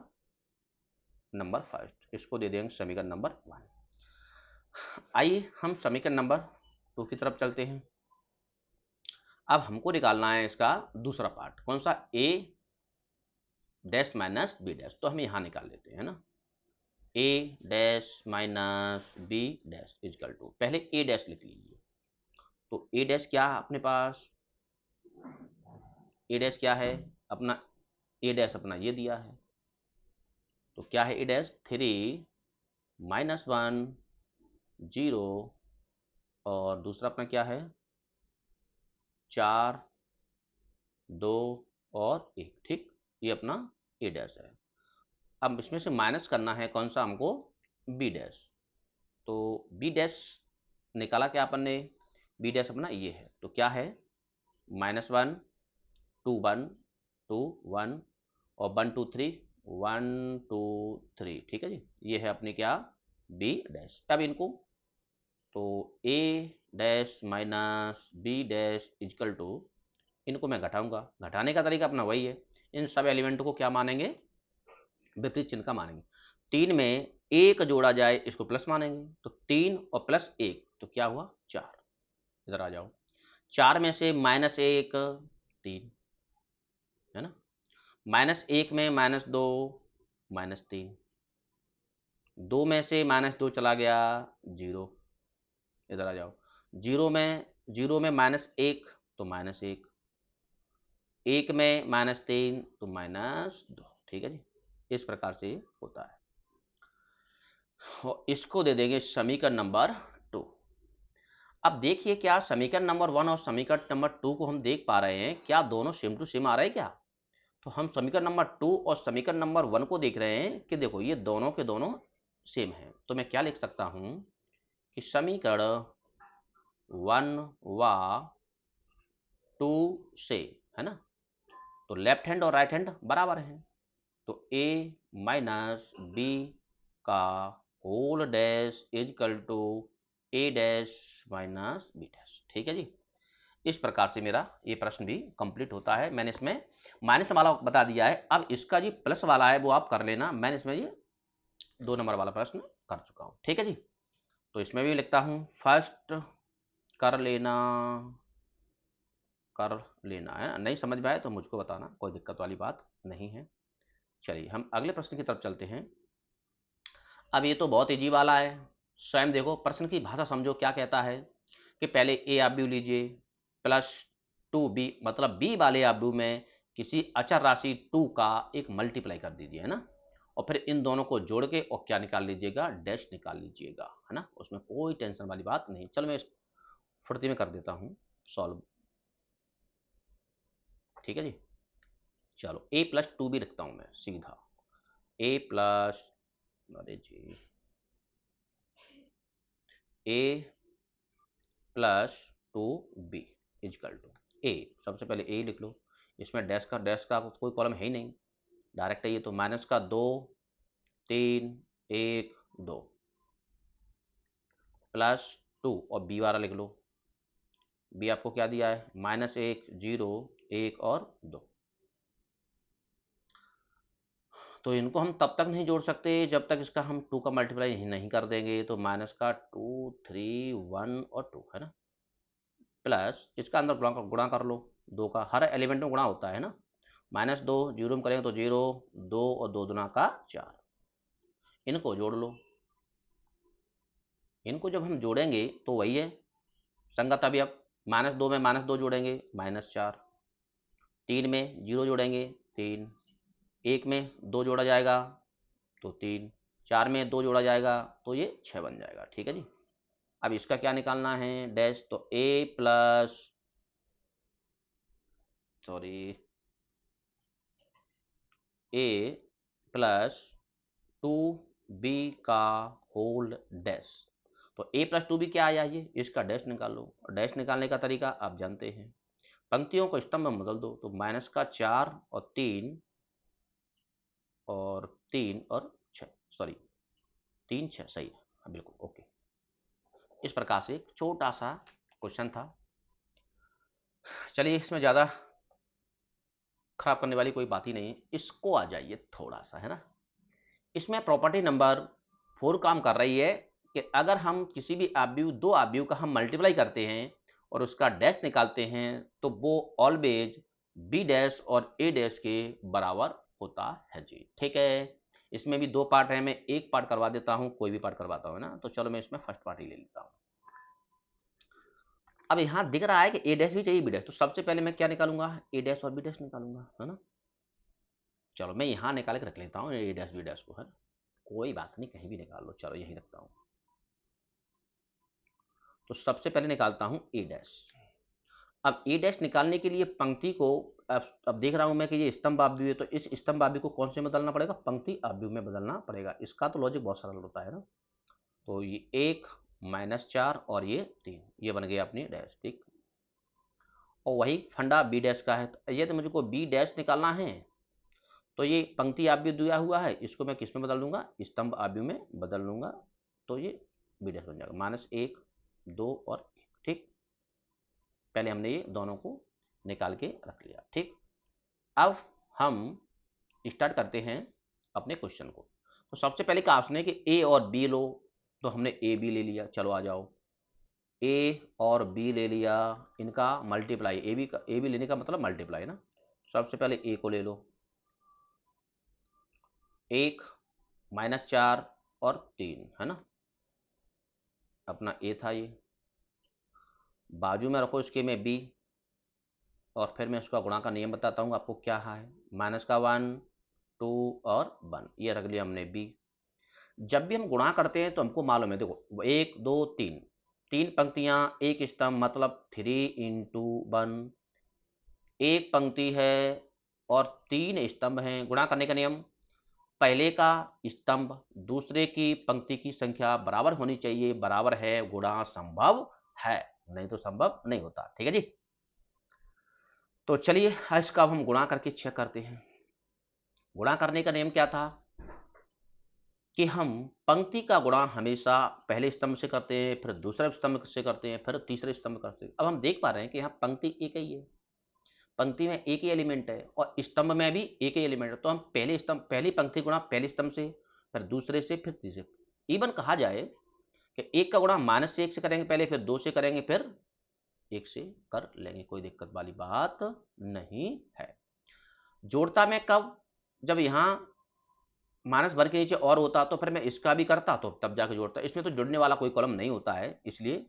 नंबर फर्स्ट, इसको दे देंगे समीकरण नंबर 1। आइए हम समीकरण नंबर 2 की तरफ चलते हैं। अब हमको निकालना है इसका दूसरा पार्ट, कौन सा, a dash minus B dash. तो हम यहाँ निकाल लेते हैं ना, a dash minus B dash is equal to, पहले a डैश लिख लीजिए। तो a डैश क्या है अपने पास, a डैश क्या है अपना, a डैश अपना ये दिया है। तो क्या है a डैश, 3 -1 0 और दूसरा अपना क्या है 4 2 और 1, ठीक। ये अपना a डैश है। अब इसमें से माइनस करना है कौन सा हमको, b डैश। तो b डैश निकाला क्या अपन ने, b डैश अपना ये है। तो क्या है -1 2 1 2 1 और 1 2 3 1 2 3, ठीक है जी। ये है अपने क्या b डैश। अब इनको तो a dash minus b dash is equal to, इनको मैं घटाऊंगा, घटाने का तरीका अपना वही है, इन सब एलिमेंट को क्या मानेंगे, विपरीत चिन्ह का मानेंगे। 3 में 1 जोड़ा जाए इसको प्लस मानेंगे, तो 3 और प्लस 1 तो क्या हुआ 4, इधर आ जाओ। 4 में से -1 3, है ना। -1 में -2 -3, 2 में से -2 चला गया 0, इधर आ जाओ। 0 में -1 तो -1, 1 में -3 तो -2, ठीक है जी। इस प्रकार से होता है। और इसको दे देंगे समीकरण नंबर 2। अब देखिए क्या समीकरण नंबर 1 और समीकरण नंबर 2 को हम देख पा रहे हैं, क्या दोनों सेम टू सेम आ रहे हैं क्या। तो हम समीकरण नंबर 2 और समीकरण नंबर 1 को देख रहे हैं कि देखो ये दोनों के दोनों सेम हैं। तो मैं क्या लिख सकता हूं कि समीकरण 1 व 2 से, है ना, तो लेफ्ट हैंड और राइट हैंड बराबर हैं। तो a माइनस बी का whole dash is equal to a dash minus B dash, ठीक है जी। इस प्रकार से मेरा ये प्रश्न भी कंप्लीट होता है। मैंने इसमें माइनस वाला बता दिया है, अब इसका जी प्लस वाला है वो आप कर लेना। मैंने इसमें ये 2 नंबर वाला प्रश्न कर चुका हूँ, ठीक है जी। तो इसमें भी लिखता हूँ फर्स्ट कर लेना, कर लेना है ना। नहीं समझ में आए तो मुझको बताना, कोई दिक्कत वाली बात नहीं है। चलिए हम अगले प्रश्न की तरफ चलते हैं। अब ये तो बहुत इजी वाला है, स्वयं देखो प्रश्न की भाषा समझो क्या कहता है कि पहले ए आप भी लीजिए प्लस टू बी, मतलब बी वाले आब्यू में किसी अचर राशि 2 का एक मल्टीप्लाई कर दीजिए, है ना, और फिर इन दोनों को जोड़ के और क्या निकाल लीजिएगा, डैश निकाल लीजिएगा, है ना, उसमें कोई टेंशन वाली बात नहीं। चलो मैं फुर्ती में कर देता हूँ सॉल्व, ठीक है जी। चलो a प्लस 2b लिखता हूँ मैं सीधा, a प्लस, अरे जी, a plus 2b equal to a, सबसे पहले a लिख लो, इसमें डैश का कोई कॉलम है ही नहीं, डायरेक्ट है ये, तो माइनस का 2 3 1 2 प्लस 2 और b वाला लिख लो, b आपको क्या दिया है, -1 0 1 और 2। तो इनको हम तब तक नहीं जोड़ सकते जब तक इसका हम 2 का मल्टीप्लाई नहीं कर देंगे, तो माइनस का 2 3 1 और 2, है ना, प्लस इसका अंदर गुणा कर लो, 2 का हर एलिमेंट में गुणा होता है ना, -2 जीरो में करेंगे तो 0 2 और 2 दुना का 4, इनको जोड़ लो, इनको जब हम जोड़ेंगे तो वही है संगत। अभी अब -2 में -2 जोड़ेंगे -4, 3 में 0 जोड़ेंगे 3, 1 में 2 जोड़ा जाएगा तो 3, 4 में 2 जोड़ा जाएगा तो ये 6 बन जाएगा, ठीक है जी। अब इसका क्या निकालना है, डैश, तो a plus, sorry, a plus 2b का होल डैश, तो a प्लस 2b क्या आया, ये इसका डैश निकालो, डैश निकालने का तरीका आप जानते हैं, पंक्तियों को स्तंभ में बदल दो, तो माइनस का 4 और 3 और 3 और 6, सॉरी 3 6 सही है, हाँ बिल्कुल ओके। इस प्रकार से एक छोटा सा क्वेश्चन था। चलिए इसमें ज़्यादा खराब करने वाली कोई बात ही नहीं है, इसको आ जाइए थोड़ा सा, है ना, इसमें प्रॉपर्टी नंबर 4 काम कर रही है कि अगर हम किसी भी आव्यूह, दो आव्यूह का हम मल्टीप्लाई करते हैं और उसका डैश निकालते हैं तो वो ऑलवेज बी डैश और ए डैश के बराबर होता है जी, ठीक है। इसमें भी 2 पार्ट है, मैं एक पार्ट करवा देता हूँ, कोई भी पार्ट करवाता हूँ ना, तो चलो मैं इसमें फर्स्ट पार्ट ही ले लेता हूँ। अब यहाँ दिख रहा है कि ए डैश भी चाहिए बी डैश, तो सबसे पहले मैं क्या निकालूंगा, ए डैश और बी डैश निकालूंगा, है ना। चलो मैं यहाँ निकाल के रख लेता हूँ ए डैश बी डैश को, है, कोई बात नहीं कहीं भी निकाल लो, चलो यहीं रखता हूँ। तो सबसे पहले निकालता हूँ ए डैश। अब ए डैश निकालने के लिए पंक्ति को, अब देख रहा हूँ मैं कि ये स्तंभ आव्यूह है, तो इस स्तंभ आव्यूह को कौन से में बदलना पड़ेगा, पंक्ति आव्यूह में बदलना पड़ेगा। इसका तो लॉजिक बहुत सरल होता है ना, तो ये 1 -4 और ये 3, ये बन गया अपनी डैश, ठीक। और वही फंडा बी डैश का है, तो ये तो मुझको बी डैश निकालना है, तो ये पंक्ति आव्यूह दिया हुआ है, इसको मैं किस में बदल दूंगा, स्तंभ आव्यूह में बदल लूंगा, तो ये बी डैश बन जाएगा, -1 2 और 1, ठीक। पहले हमने ये दोनों को निकाल के रख लिया, ठीक। अब हम स्टार्ट करते हैं अपने क्वेश्चन को। तो सबसे पहले कहा उसने कि ए और बी लो, तो हमने ए बी ले लिया, चलो आ जाओ, ए और बी ले लिया, इनका मल्टीप्लाई, ए बी लेने का मतलब मल्टीप्लाई ना। सबसे पहले ए को ले लो, 1 -4 और 3, है ना, अपना ए था ये, बाजू में रखो इसके में बी, और फिर मैं उसका गुणा का नियम बताता हूँ आपको क्या है, माइनस का 1 2 और 1, ये रख लिया हमने बी। जब भी हम गुणा करते हैं तो हमको मालूम है, देखो 1 2 3, 3 पंक्तियां एक स्तंभ, मतलब 3 इंटू 1, एक पंक्ति है और 3 स्तंभ हैं। गुणा करने का नियम, पहले का स्तंभ दूसरे की पंक्ति की संख्या बराबर होनी चाहिए, बराबर है गुणा संभव है, नहीं तो संभव नहीं होता, ठीक है जी। तो चलिए इसका अब हम गुणा करके चेक करते हैं। गुणा करने का नियम क्या था कि हम पंक्ति का गुणा हमेशा पहले स्तंभ से करते हैं, फिर दूसरे स्तंभ से करते हैं, फिर तीसरे स्तंभ करते हैं। अब हम देख पा रहे हैं कि यहाँ पंक्ति एक ही है, पंक्ति में एक ही एलिमेंट है और स्तंभ में भी एक ही एलिमेंट है, तो हम पहली पंक्ति गुणा पहले स्तंभ से, फिर दूसरे से, फिर तीसरे। इवन कहा जाए कि एक का गुणा -1 से करेंगे पहले, फिर 2 से करेंगे, फिर 1 से कर लेंगे, कोई दिक्कत वाली बात नहीं है। जोड़ता में कब, जब यहाँ माइनस वर्ग के नीचे और होता तो फिर मैं इसका भी करता, तो तब जाके जोड़ता, इसमें तो जुड़ने वाला कोई कॉलम नहीं होता है, इसलिए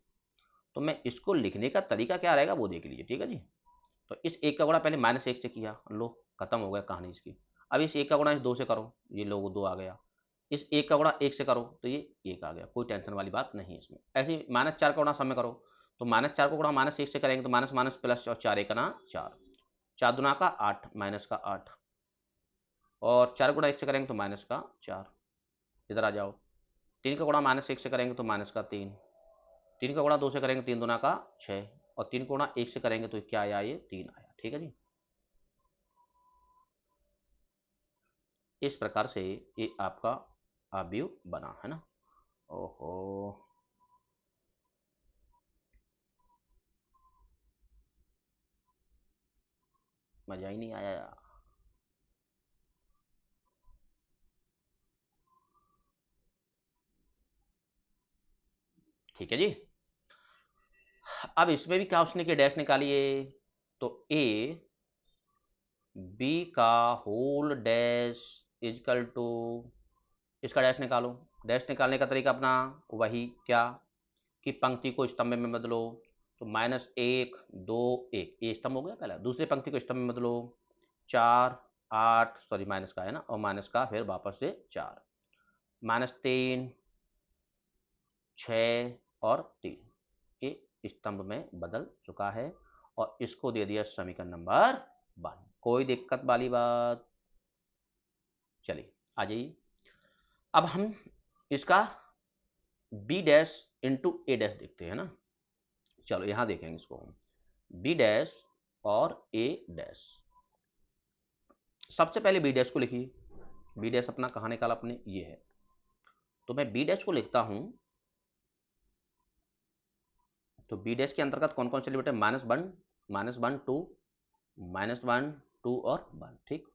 तो मैं इसको लिखने का तरीका क्या रहेगा वो देख लीजिए, ठीक है जी। तो इस 1 का गुणा पहले -1 से किया, लो खत्म हो गया कहानी इसकी। अब इस 1 का गुणा इस 2 से करो, ये लो 2 आ गया। इस 1 का गुणा 1 से करो तो ये 1 आ गया, कोई टेंशन वाली बात नहीं है इसमें। ऐसे ही -4 का गुणा सब में करो, तो -4 को गुणा -1 से करेंगे तो माइनस माइनस प्लस और 4 एकना 4, 4 दूना का 8 माइनस का 8, और 4 गुणा 1 से करेंगे तो माइनस का 4। इधर आ जाओ, 3 का गुणा -1 से करेंगे तो माइनस का 3, 3 का गुणा 2 से करेंगे 3 दूना का 6, और 3 को गुणा 1 से करेंगे तो क्या आया, ये 3 आया। ठीक है जी, इस प्रकार से ये आपका अवयव बना है ना। ओहो, मजा ही नहीं आया यार। ठीक है जी, अब इसमें भी क्या उसने के डैश निकालिए, तो ए बी का होल डैश इजकल टू, इसका डैश निकालो। डैश निकालने का तरीका अपना वही, क्या कि पंक्ति को स्तंभ में बदलो, तो -1 2 1, ये स्तंभ हो गया पहला। दूसरी पंक्ति को स्तंभ में बदलो, 4 8, सॉरी माइनस का है ना, और माइनस का फिर वापस से 4, -3 6 और 3, ये स्तंभ में बदल चुका है, और इसको दे दिया समीकरण नंबर 1। कोई दिक्कत वाली बात? चलिए आ जाइए, अब हम इसका बी डैश इंटू ए डैश देखते हैं ना। चलो यहां देखेंगे इसको हम, बी डैश और ए डैश। सबसे पहले बी डैश को लिखिए, बी डैश अपना कहाँ निकाला अपने, ये है, तो मैं बी डैश को लिखता हूं। तो बी डैश के अंतर्गत कौन कौन से एलिमेंट है, -1 -1 2 -1 2 और 1, ठीक।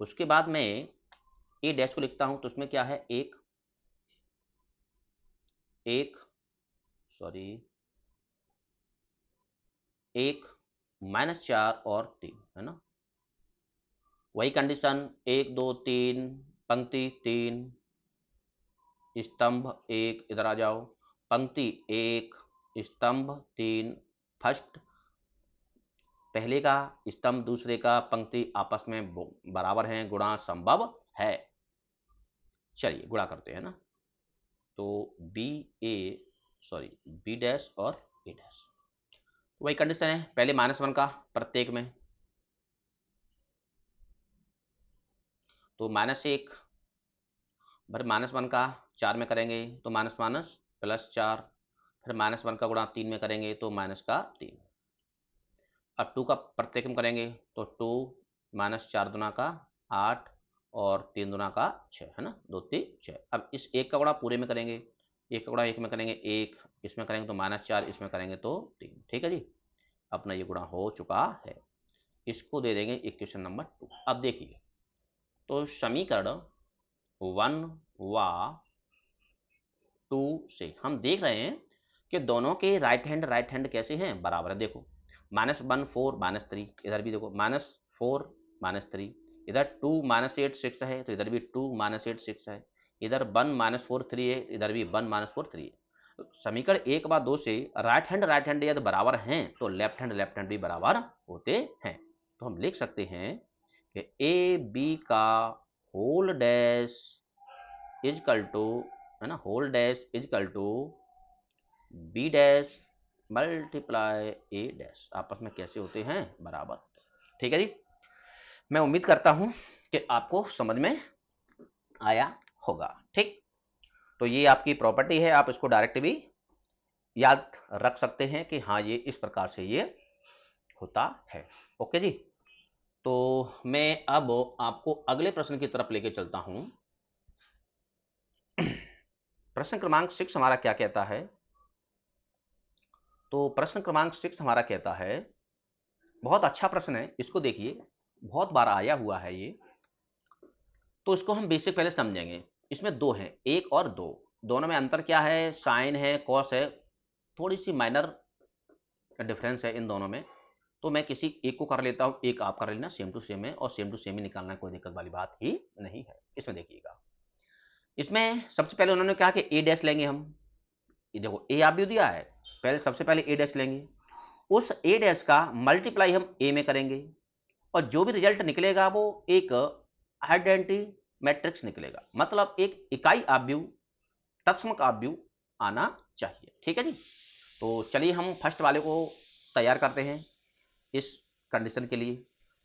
उसके बाद में ए डैश को लिखता हूं, तो उसमें क्या है, एक एक सॉरी एक -4 और 3 है ना। वही कंडीशन 1 2 3, पंक्ति 3, स्तंभ 1, इधर आ जाओ, पंक्ति 1 स्तंभ 3, फर्स्ट पहले का स्तंभ दूसरे का पंक्ति आपस में बराबर हैं, गुणा संभव है। चलिए गुणा करते हैं ना, तो बी ए सॉरी बी डैश और ए डैश, वही कंडीशन है, पहले -1 का प्रत्येक में, तो -1 फिर -1 का 4 में करेंगे तो माइनस माइनस +4, फिर -1 का गुणा 3 में करेंगे तो माइनस का 3। अब 2 का प्रत्येक में करेंगे तो 2 -4 दूना का 8 और 3 दूना का 6 है ना, 2 3 6। अब इस 1 का गुणा पूरे में करेंगे, 1 का गुणा 1 में करेंगे 1, इसमें करेंगे तो -4, इसमें करेंगे तो 3। ठीक है जी, अपना ये गुणा हो चुका है, इसको दे देंगे इक्वेशन नंबर 2। अब देखिए, तो समीकरण 1 व 2 से हम देख रहे हैं कि दोनों के राइट हैंड कैसे हैं, बराबर है। देखो -1 4 -3, इधर भी देखो -4 -3, इधर 2 -8 6 है, तो इधर भी 2 -8 6 है, इधर 1 -4 3 है, इधर भी 1 -4 3 है। तो समीकरण 1 व 2 से राइट हैंड यदि बराबर हैं तो लेफ्ट हैंड भी बराबर होते हैं। तो हम लिख सकते हैं कि ए बी का होल डैश इजकल टू, है ना, whole dash is equal to B dash multiply A dash, आपस में कैसे होते हैं, बराबर। ठीक है जी, मैं उम्मीद करता हूं कि आपको समझ में आया होगा। ठीक, तो ये आपकी प्रॉपर्टी है, आप इसको डायरेक्ट भी याद रख सकते हैं कि हाँ ये इस प्रकार से ये होता है। ओके जी, तो मैं अब आपको अगले प्रश्न की तरफ लेके चलता हूं। प्रश्न क्रमांक 6 हमारा क्या कहता है, तो प्रश्न क्रमांक 6 हमारा कहता है, बहुत अच्छा प्रश्न है, इसको देखिए, बहुत बार आया हुआ है ये, तो इसको हम बेसिक पहले समझेंगे। इसमें दो हैं, एक और दो, दोनों में अंतर क्या है, साइन है कॉस है, थोड़ी सी माइनर डिफरेंस है इन दोनों में। तो मैं किसी एक को कर लेता हूं, एक आप कर लेना, सेम टू सेम है, और सेम टू सेम ही निकालना, कोई दिक्कत वाली बात ही नहीं है। इसमें देखिएगा, इसमें सबसे पहले उन्होंने कहा कि ए डैश लेंगे हम, ये देखो ए आप भी दिया है, पहले सबसे पहले ए डैश लेंगे, उस ए डैश का मल्टीप्लाई हम ए में करेंगे और जो भी रिजल्ट निकलेगा वो एक आइडेंटिटी मैट्रिक्स निकलेगा, मतलब एक इकाई आव्यूह, तत्समक आव्यूह आना चाहिए। ठीक है जी। तो चलिए हम फर्स्ट वाले को तैयार करते हैं इस कंडीशन के लिए।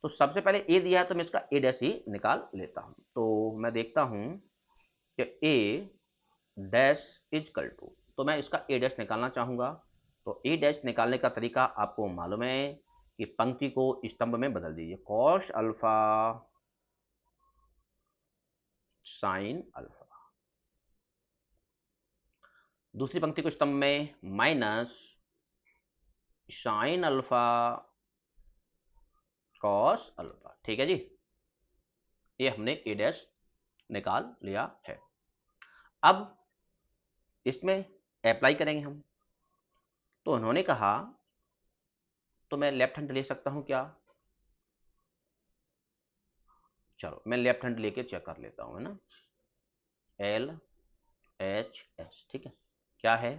तो सबसे पहले ए दिया है तो मैं इसका ए डैश ही निकाल लेता हूं। तो मैं देखता हूं कि ए डैश इजकल टू, तो मैं इसका ए डैश निकालना चाहूंगा। तो ए डैश निकालने का तरीका आपको मालूम है कि पंक्ति को स्तंभ में बदल दीजिए, कॉस अल्फा साइन अल्फा। दूसरी पंक्ति को स्तंभ में minus sine alpha cos alpha. ठीक है जी, ये हमने ए डैश निकाल लिया है। अब इसमें अप्लाई करेंगे हम। तो उन्होंने कहा, तो मैं लेफ्ट हैंड ले सकता हूं क्या? चलो मैं लेफ्ट हैंड लेके चेक कर लेता हूं, है ना। एल एच एस, ठीक है। क्या है?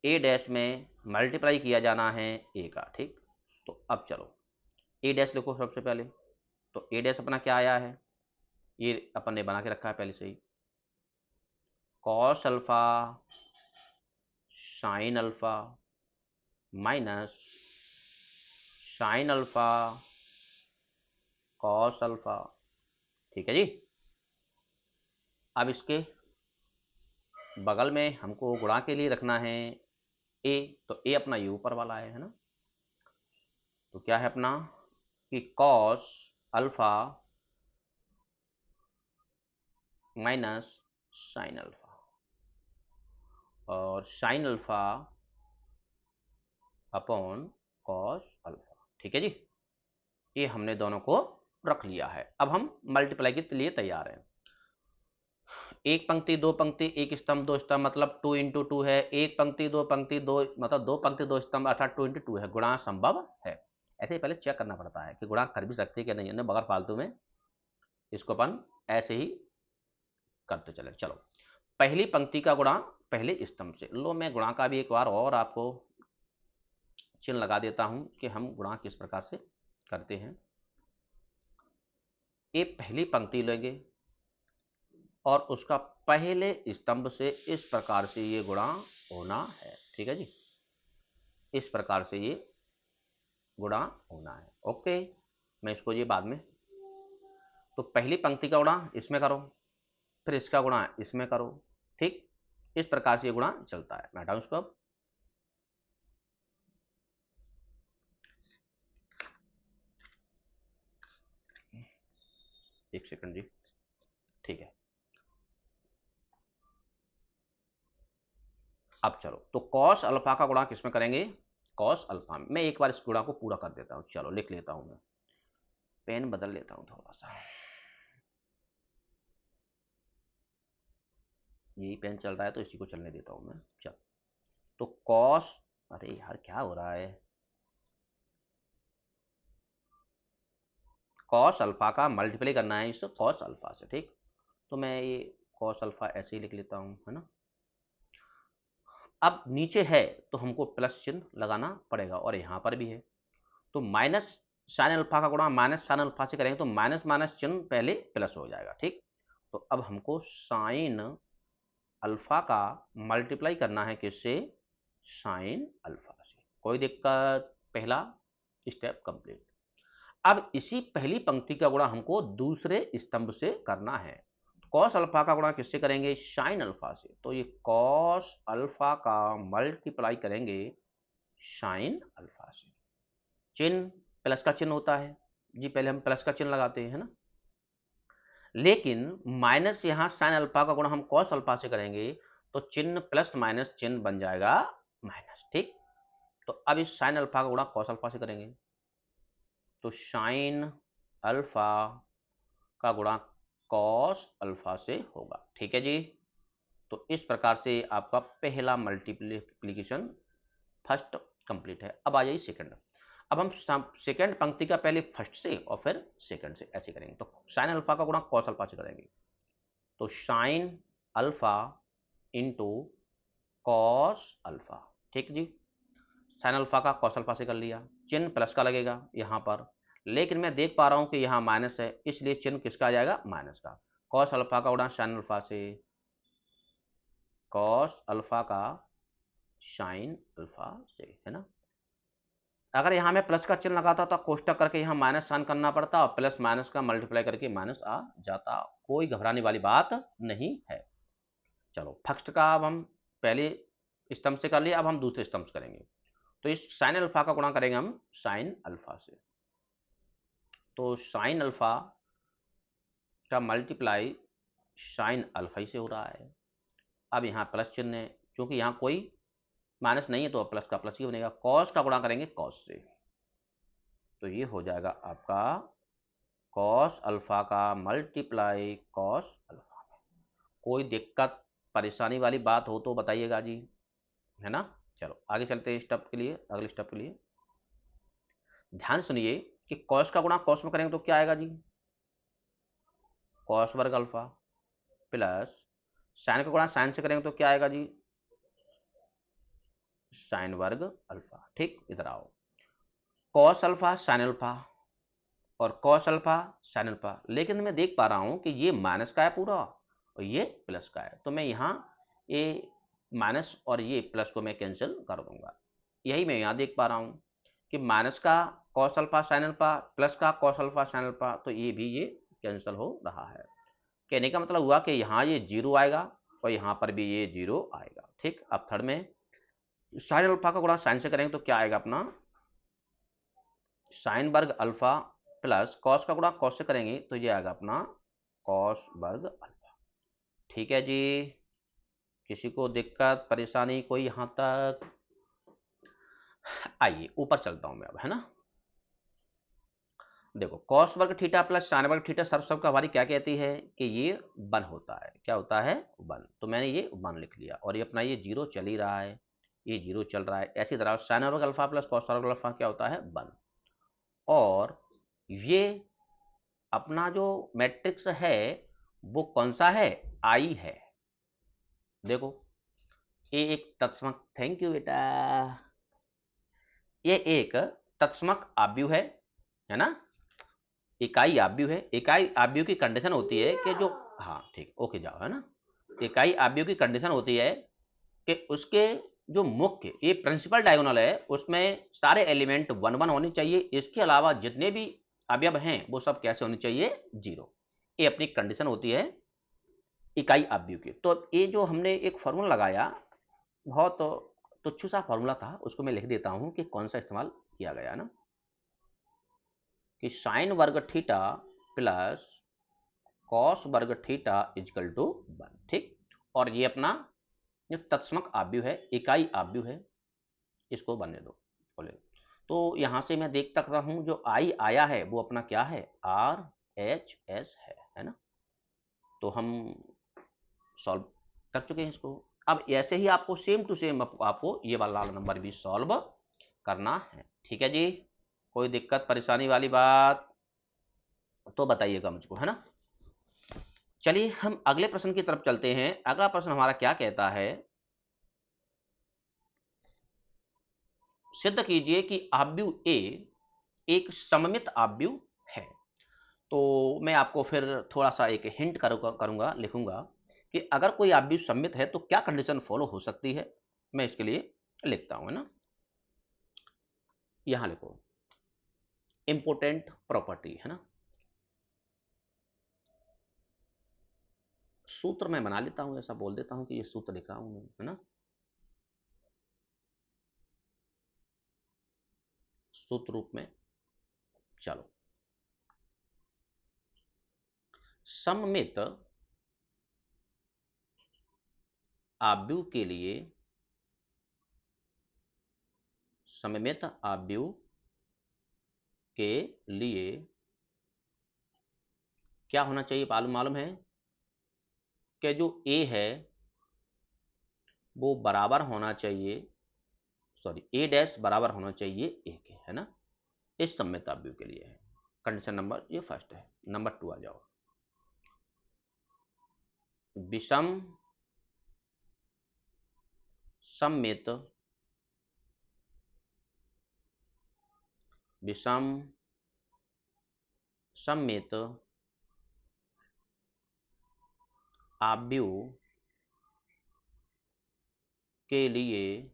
ए डैश में मल्टीप्लाई किया जाना है ए का, ठीक। तो अब चलो ए डैश लिखो सबसे पहले। तो ए डैश अपना क्या आया है, ये अपन ने बना के रखा है पहले से ही, cos alpha sine alpha minus sine alpha cos alpha. ठीक है जी। अब इसके बगल में हमको गुणा के लिए रखना है ए, तो ए अपना ये ऊपर वाला है ना। तो क्या है अपना कि cos alpha minus sine alpha और sine alpha upon cos alpha. ठीक है जी, ये हमने दोनों को रख लिया है। अब हम मल्टीप्लाई के लिए तैयार हैं। एक पंक्ति दो पंक्ति एक स्तंभ दो स्तंभ, मतलब 2 इंटू 2 है। एक पंक्ति दो दो, मतलब दो पंक्ति दो स्तंभ, अर्थात 2 इंटू 2 है। गुणा संभव है। ऐसे ही पहले चेक करना पड़ता है कि गुणा कर भी सकते हैं कि नहीं, बगैर फालतू में इसको अपन ऐसे ही करते चले। चलो पहली पंक्ति का गुणा पहले स्तंभ से। लो मैं गुणा का भी एक बार और आपको चिन्ह लगा देता हूं कि हम गुणा किस प्रकार से करते हैं। ये पहली पंक्ति लेंगे और उसका पहले स्तंभ से इस प्रकार से ये गुणा होना है। ठीक है जी, इस प्रकार से ये गुणा होना है। ओके, मैं इसको ये बाद में, तो पहली पंक्ति का गुणा इसमें करो, फिर इसका गुणा इसमें करो। ठीक, इस प्रकार से ये गुणा चलता है। मैं हटाऊं इसको अब। एक सेकंड जी। ठीक है, अब चलो तो कॉस अल्फा का गुणा किसमें करेंगे? कॉस अल्फा में। मैं एक बार इस गुणा को पूरा कर देता हूं। चलो लिख लेता हूं, मैं पेन बदल लेता हूं थोड़ा सा। यही पेन चल रहा है तो इसी को चलने देता हूं मैं। चल, तो कॉस, अरे यार क्या हो रहा है, कॉस अल्फा का मल्टीप्लाई करना है इस कॉस अल्फा से। ठीक, तो मैं ये कॉस अल्फा ऐसे ही लिख लेता हूं, है ना। अब नीचे है तो हमको प्लस चिन्ह लगाना पड़ेगा और यहां पर भी है। तो माइनस साइन अल्फा का गुणा माइनस साइन अल्फा से करेंगे तो माइनस माइनस चिन्ह पहले प्लस हो जाएगा। ठीक, तो अब हमको साइन अल्फा का मल्टीप्लाई करना है किससे? साइन अल्फा से। कोई दिक्कत? पहला स्टेप कंप्लीट। अब इसी पहली पंक्ति का गुणा हमको दूसरे स्तंभ से करना है। कॉस अल्फा का गुणा किससे करेंगे? साइन अल्फा से। तो ये कॉस अल्फा का मल्टीप्लाई करेंगे साइन अल्फा से। चिन्ह प्लस का चिन्ह होता है जी, पहले हम प्लस का चिन्ह लगाते हैं, है ना। लेकिन माइनस यहां साइन अल्फा का गुणा हम कॉस अल्फा से करेंगे तो चिन्ह प्लस माइनस चिन्ह बन जाएगा माइनस। ठीक, तो अब इस साइन अल्फा का गुणा कॉस अल्फा से करेंगे तो साइन अल्फा का गुणा कॉस अल्फा से होगा। ठीक है जी, तो इस प्रकार से आपका पहला मल्टीप्लीकेशन फर्स्ट कंप्लीट है। अब आ जाइए सेकंड। अब हम सेकंड पंक्ति का पहले फर्स्ट से और फिर सेकंड से ऐसे करेंगे। तो साइन अल्फा का गुणा कॉस अल्फा से करेंगे तो sine alpha into cos alpha. ठीक जी, साइन अल्फा का कॉस अल्फा से कर लिया, चिन्ह प्लस का लगेगा यहाँ पर, लेकिन मैं देख पा रहा हूँ कि यहाँ माइनस है, इसलिए चिन्ह किसका आ जाएगा, माइनस का। कॉस अल्फा का गुणा साइन अल्फा से, कॉस अल्फा का साइन अल्फा से, है ना। अगर यहाँ मैं प्लस का चिन्ह लगाता तो कोष्टक करके यहाँ माइनस साइन करना पड़ता और प्लस माइनस का मल्टीप्लाई करके माइनस आ जाता, कोई घबराने वाली बात नहीं है। चलो फर्स्ट का अब हम पहले स्तंभ से कर लिया, अब हम दूसरे स्तंभ से करेंगे। तो इस साइन अल्फा का गुणा करेंगे हम साइन अल्फा से, तो साइन अल्फा का मल्टीप्लाई साइन अल्फा ही से हो रहा है। अब यहाँ प्लस चिन्ह है, क्योंकि यहाँ कोई माइनस नहीं है तो प्लस का प्लस ही बनेगा। कॉस का गुणा करेंगे कॉस से, तो ये हो जाएगा आपका कॉस अल्फा का मल्टीप्लाई कॉस अल्फा। कोई दिक्कत परेशानी वाली बात हो तो बताइएगा जी, है ना। चलो आगे चलते हैं स्टेप के लिए, अगले स्टेप के लिए ध्यान सुनिए कि कॉस का गुणा कॉस में करेंगे तो क्या आएगा जी, कॉस वर्ग अल्फा प्लस साइन का गुणा साइन से करेंगे तो क्या आएगा जी, साइन वर्ग अल्फा। ठीक, इधर आओ, कॉस अल्फा साइन अल्फा और कॉस अल्फा साइन अल्फा, लेकिन मैं देख पा रहा हूं कि ये माइनस का है पूरा और ये प्लस का है, तो मैं यहाँ ये माइनस और ये प्लस को मैं कैंसिल कर दूंगा। यही मैं यहाँ देख पा रहा हूँ कि माइनस का cos alpha sine alpha plus का कॉस अल्फा साइन अल्फा, तो ये भी ये कैंसिल हो रहा है। कहने का मतलब हुआ कि यहाँ ये जीरो आएगा और यहाँ पर भी ये जीरो आएगा। ठीक, अब थर्ड में साइन अल्फा का गुणा साइन से करेंगे तो क्या आएगा अपना, साइन वर्ग अल्फा प्लस कॉस का गुणा कॉस से करेंगे तो ये आएगा अपना कॉस वर्ग अल्फा। ठीक है जी, किसी को दिक्कत परेशानी कोई यहां तक? आइए ऊपर चलता हूं मैं अब, है ना। देखो कॉस वर्ग थीटा प्लस साइन वर्ग थीटा सब का हमारी क्या कहती है कि ये 1 होता है। क्या होता है, 1। तो मैंने ये 1 लिख लिया और ये अपना ये जीरो चल ही रहा है, ये जीरो चल रहा है। ऐसी तरह साइन वर्ग अल्फा प्लस कॉस वर्ग अल्फा क्या होता है, 1। और ये अपना जो मैट्रिक्स है वो कौन सा है, आई है। देखो ये एक तत्समक, थैंक यू बेटा, ये एक तत्समक आव्यूह है ना, इकाई आव्यूह है। इकाई आव्यूह की कंडीशन होती है कि जो, हाँ ठीक ओके जाओ, है ना। इकाई आव्यूह की कंडीशन होती है कि उसके जो मुख्य ये प्रिंसिपल डायगोनल है उसमें सारे एलिमेंट 1 1 होने चाहिए, इसके अलावा जितने भी अवयव हैं वो सब कैसे होने चाहिए, 0। ये अपनी कंडीशन होती है इकाई आव्यूह की। तो ये जो हमने एक फॉर्मूला लगाया, बहुत तुच्छ सा फॉर्मूला था, उसको मैं लिख देता हूं कि कौन सा इस्तेमाल किया गया ना, कि साइन वर्ग थीटा प्लस कॉस वर्ग थीटा इजकल टू 1। ठीक, और ये अपना जो तत्समक आव्यूह है, इकाई आव्यूह है, इसको बनने दो बोले। तो यहां से मैं देख तक रहा हूं जो आई आया है वो अपना क्या है, आर एच एस है ना। तो हम सॉल्व कर चुके हैं इसको। अब ऐसे ही आपको सेम टू सेम आपको ये वाला नंबर भी सॉल्व करना है। ठीक है जी, कोई दिक्कत परेशानी वाली बात तो बताइएगा मुझको, है ना। चलिए हम अगले प्रश्न की तरफ चलते हैं। अगला प्रश्न हमारा क्या कहता है, सिद्ध कीजिए कि आव्यूह ए एक सममित आव्यूह है। तो मैं आपको फिर थोड़ा सा एक हिंट करूंगा, लिखूंगा कि अगर कोई आव्यूह सममित है तो क्या कंडीशन फॉलो हो सकती है। मैं इसके लिए लिखता हूं, है ना। यहां लिखो इंपोर्टेंट प्रॉपर्टी, है ना। सूत्र मैं बना लेता हूं, ऐसा बोल देता हूं कि ये सूत्र लिख रहा हूं मैं, है ना। सूत्र रूप में, चलो, सममित आव्यूह के लिए, सममित आव्यूह के लिए क्या होना चाहिए, मालूम मालूम है कि जो ए है वो बराबर होना चाहिए, सॉरी ए डैश बराबर होना चाहिए ए के, है ना। इस सममित आव्यूह के लिए है कंडीशन नंबर, ये फर्स्ट है। नंबर 2 आ जाओ, विषम सममित विषम सममित आव्यूह के लिए,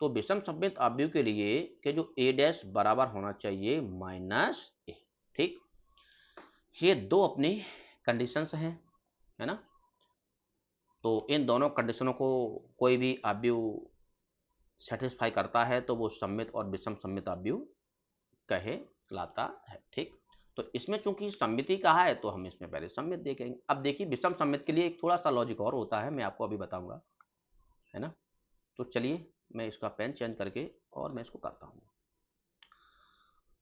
तो विषम सममित आव्यूह के लिए कि जो ए डैश बराबर होना चाहिए माइनस ए। ठीक, ये दो अपनी कंडीशंस हैं, है ना। तो इन दोनों कंडीशनों को कोई भी आव्यूह सेटिस्फाई करता है तो वो सममित और विषम सममित आव्यूह कहे लाता है। ठीक, तो इसमें चूंकि सममिति कहा है तो हम इसमें पहले सममित देखेंगे। अब देखिए विषम सममित के लिए एक थोड़ा सा लॉजिक और होता है, मैं आपको अभी बताऊंगा, है ना। तो चलिए मैं इसका पेन चेंज करके और मैं इसको करता हूँ।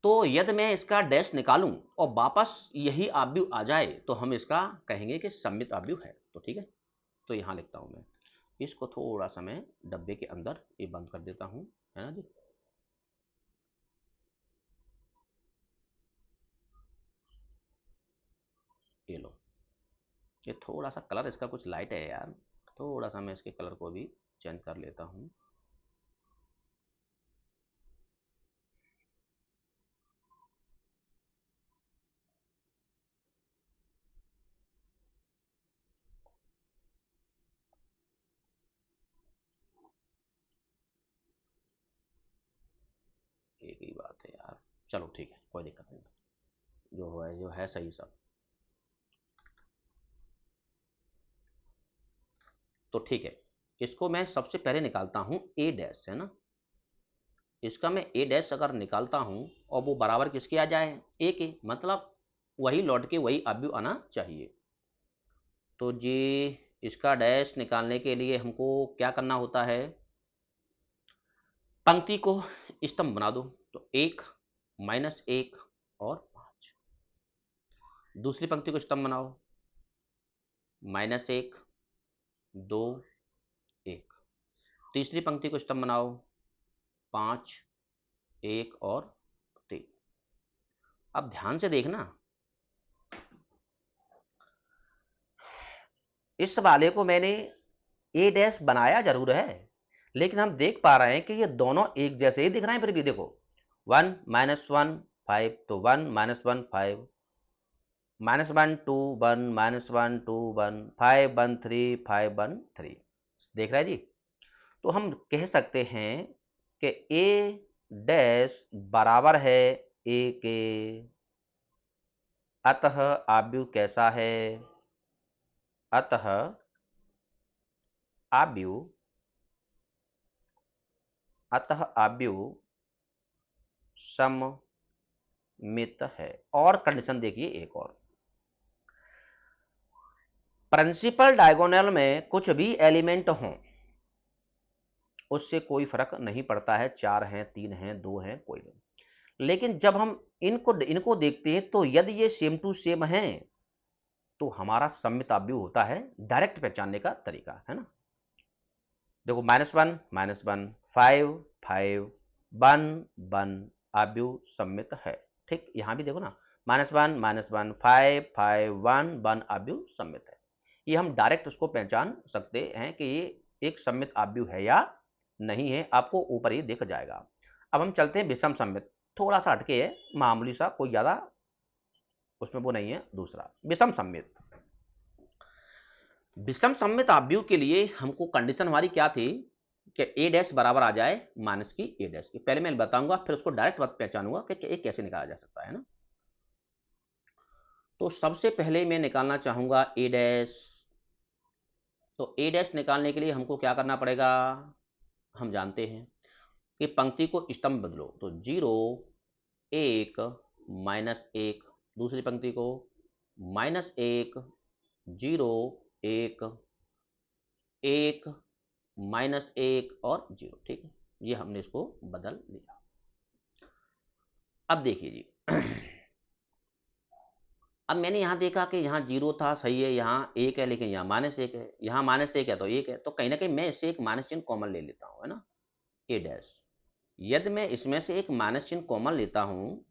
तो यदि मैं इसका डैश निकालूं और वापस यही आव्यूह आ जाए तो हम इसका कहेंगे कि सममित आव्यूह है। तो ठीक है, तो यहाँ लिखता हूँ मैं इसको, थोड़ा सा मैं डब्बे के अंदर ये बंद कर देता हूँ, है ना जी। ये लो, ये थोड़ा सा कलर इसका कुछ लाइट है यार, थोड़ा सा मैं इसके कलर को भी चेंज कर लेता हूँ। एक ही बात है यार, चलो ठीक है, कोई दिक्कत नहीं, जो है सही सब। तो ठीक है, इसको मैं सबसे पहले निकालता हूँ ए डैश, है ना। इसका मैं ए डैश अगर निकालता हूँ और वो बराबर किसके आ जाए, ए के, मतलब वही लौट के वही आव्यूह आना चाहिए। तो जी इसका डैश निकालने के लिए हमको क्या करना होता है, पंक्ति को स्तंभ बना दो। तो एक, माइनस एक और 5। दूसरी पंक्ति को स्तंभ बनाओ, माइनस एक, दो, एक। तीसरी पंक्ति को स्तंभ बनाओ, 5, एक और 3। अब ध्यान से देखना, इस वाले को मैंने ए डैश बनाया जरूर है, लेकिन हम देख पा रहे हैं कि ये दोनों एक जैसे ही दिख रहे हैं। फिर भी देखो 1 माइनस 1 5, तो 1 माइनस 1 5, माइनस 1 2 1 माइनस 1 2 1 5 1 3 5 1 3। देख रहे हैं जी। तो हम कह सकते हैं कि ए डैश बराबर है ए के, अतः आव्यूह कैसा है, अतः आव्यूह, अतः आव्यूह सममित है। और कंडीशन देखिए एक और, प्रिंसिपल डायगोनल में कुछ भी एलिमेंट हों उससे कोई फर्क नहीं पड़ता है, 4 हैं 3 हैं 2 हैं कोई नहीं। लेकिन जब हम इनको इनको देखते हैं तो यदि ये सेम टू सेम हैं तो हमारा सममित आव्यूह होता है। डायरेक्ट पहचानने का तरीका, है ना। देखो माइनस वन 5 5 1 1 आव्यूह सममित है। ठीक, यहां भी देखो ना, माइनस वन 5 5 1 1 आव्यूह सममित है। ये हम डायरेक्ट उसको पहचान सकते हैं कि ये एक सममित आव्यूह है या नहीं है, आपको ऊपर ही दिख जाएगा। अब हम चलते हैं विषम सममित, थोड़ा सा हटके है, मामूली सा, कोई ज्यादा उसमें वो नहीं है। दूसरा विषम सममित, विषम सममित आव्यूह के लिए हमको कंडीशन हमारी क्या थी कि ए डैश बराबर आ जाए माइनस की ए डैश की। पहले मैं बताऊंगा फिर उसको डायरेक्ट पहचानूंगा कि ए कैसे निकाला जा सकता है ना। तो सबसे पहले मैं निकालना चाहूंगा ए डैश। तो ए डैश निकालने के लिए हमको क्या करना पड़ेगा, हम जानते हैं कि पंक्ति को स्तंभ बदलो। तो 0 1 माइनस 1, दूसरी पंक्ति को माइनस 1 0 1 1 माइनस 1 और 0। ठीक है, ये हमने इसको बदल लिया। अब देखिए जी अब मैंने यहाँ देखा कि यहाँ 0 था, सही है, यहाँ 1 है, लेकिन यहाँ माइनस 1 है, यहाँ माइनस 1 है तो 1 है, तो कहीं ना कहीं मैं इससे एक माइनस चिन्ह कॉमन ले लेता हूँ, है ना, ए डैश। यदि मैं इसमें से एक माइनस चिन्ह कॉमन लेता हूँ,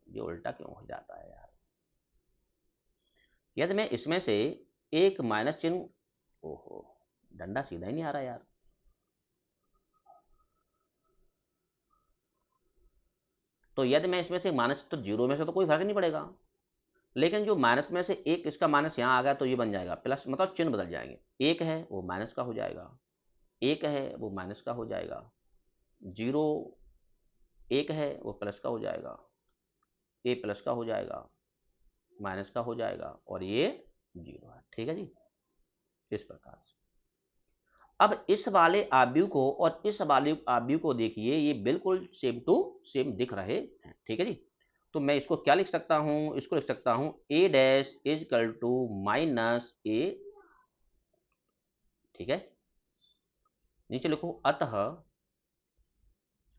ये उल्टा क्यों हो जाता है यार, यदि मैं इसमें से एक माइनस चिन्ह, ओहो डंडा सीधा ही नहीं आ रहा यार, तो यदि मैं इसमें से माइनस, तो जीरो में से तो कोई फर्क नहीं पड़ेगा, लेकिन जो माइनस में से एक इसका माइनस यहाँ आ गया तो ये बन जाएगा प्लस, मतलब चिन्ह बदल जाएंगे। एक है वो माइनस का हो जाएगा, एक है वो माइनस का हो जाएगा, जीरो एक है वो प्लस का हो जाएगा, ए प्लस का हो जाएगा, माइनस का हो जाएगा, और ये जीरो है। ठीक है जी, इस प्रकार से। अब इस वाले आव्यूह को और इस वाले आव्यूह को देखिए, ये बिल्कुल सेम टू सेम दिख रहे हैं। ठीक है जी, तो मैं इसको क्या लिख सकता हूं, इसको लिख सकता हूं A dash is equal to minus A. ठीक है, नीचे लिखो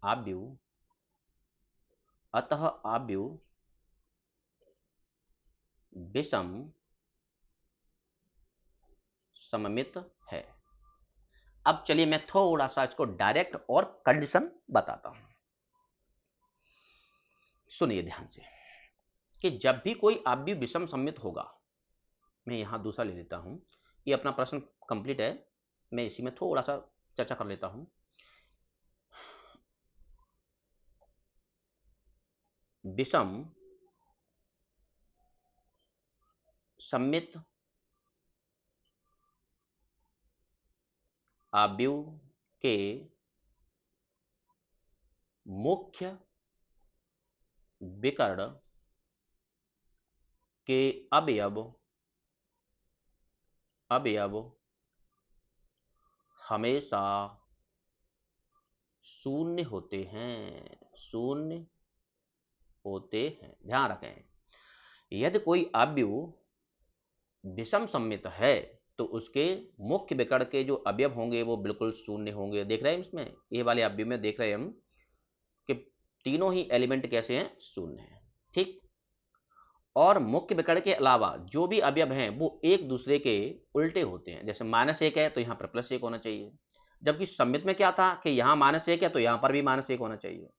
आव्यूह अतः आव्यूह विषम सममित है। अब चलिए मैं थोड़ा सा इसको डायरेक्ट और कंडीशन बताता हूं, सुनिए ध्यान से, कि जब भी कोई आव्यूह विषम सममित होगा, मैं यहां दूसरा ले लेता हूं, ये अपना प्रश्न कंप्लीट है, मैं इसी में थोड़ा सा चर्चा कर लेता हूं। विषम सममित आव्यूह के मुख्य विकर्ण के अवयव हमेशा शून्य होते हैं, शून्य होते हैं। ध्यान रखें, यदि कोई आव्यूह विषम सममित है तो उसके मुख्य विकर्ण के जो अवयव होंगे वो बिल्कुल शून्य होंगे। देख रहे हैं इसमें, ये वाले आव्यूह में देख रहे हैं हम कि तीनों ही एलिमेंट कैसे हैं, शून्य हैं। ठीक, और मुख्य विकर्ण के अलावा जो भी अवयव हैं वो एक दूसरे के उल्टे होते हैं। जैसे माइनस एक है तो यहाँ पर प्लस एक होना चाहिए, जबकि सममित में क्या था कि यहाँ माइनस एक है तो यहाँ पर भी माइनस एक होना चाहिए।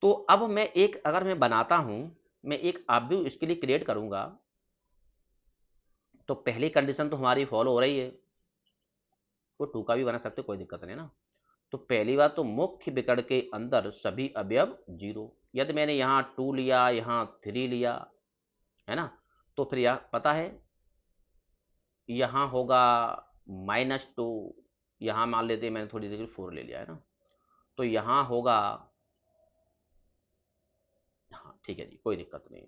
तो अब मैं एक, अगर मैं बनाता हूं, मैं एक आव्यूह इसके लिए क्रिएट करूंगा, तो पहली कंडीशन तो हमारी फॉलो हो रही है, वो टू का भी बना सकते, कोई दिक्कत नहीं ना। तो पहली बात तो मुख्य विकर्ण के अंदर सभी अवयव जीरो। यदि मैंने यहाँ टू लिया, यहाँ थ्री लिया, है ना, तो फिर यह पता है यहाँ होगा माइनस टू, यहाँ मान लेते हैं मैंने थोड़ी देर फोर ले लिया है ना, तो यहाँ होगा, हाँ ठीक है जी, कोई दिक्कत नहीं।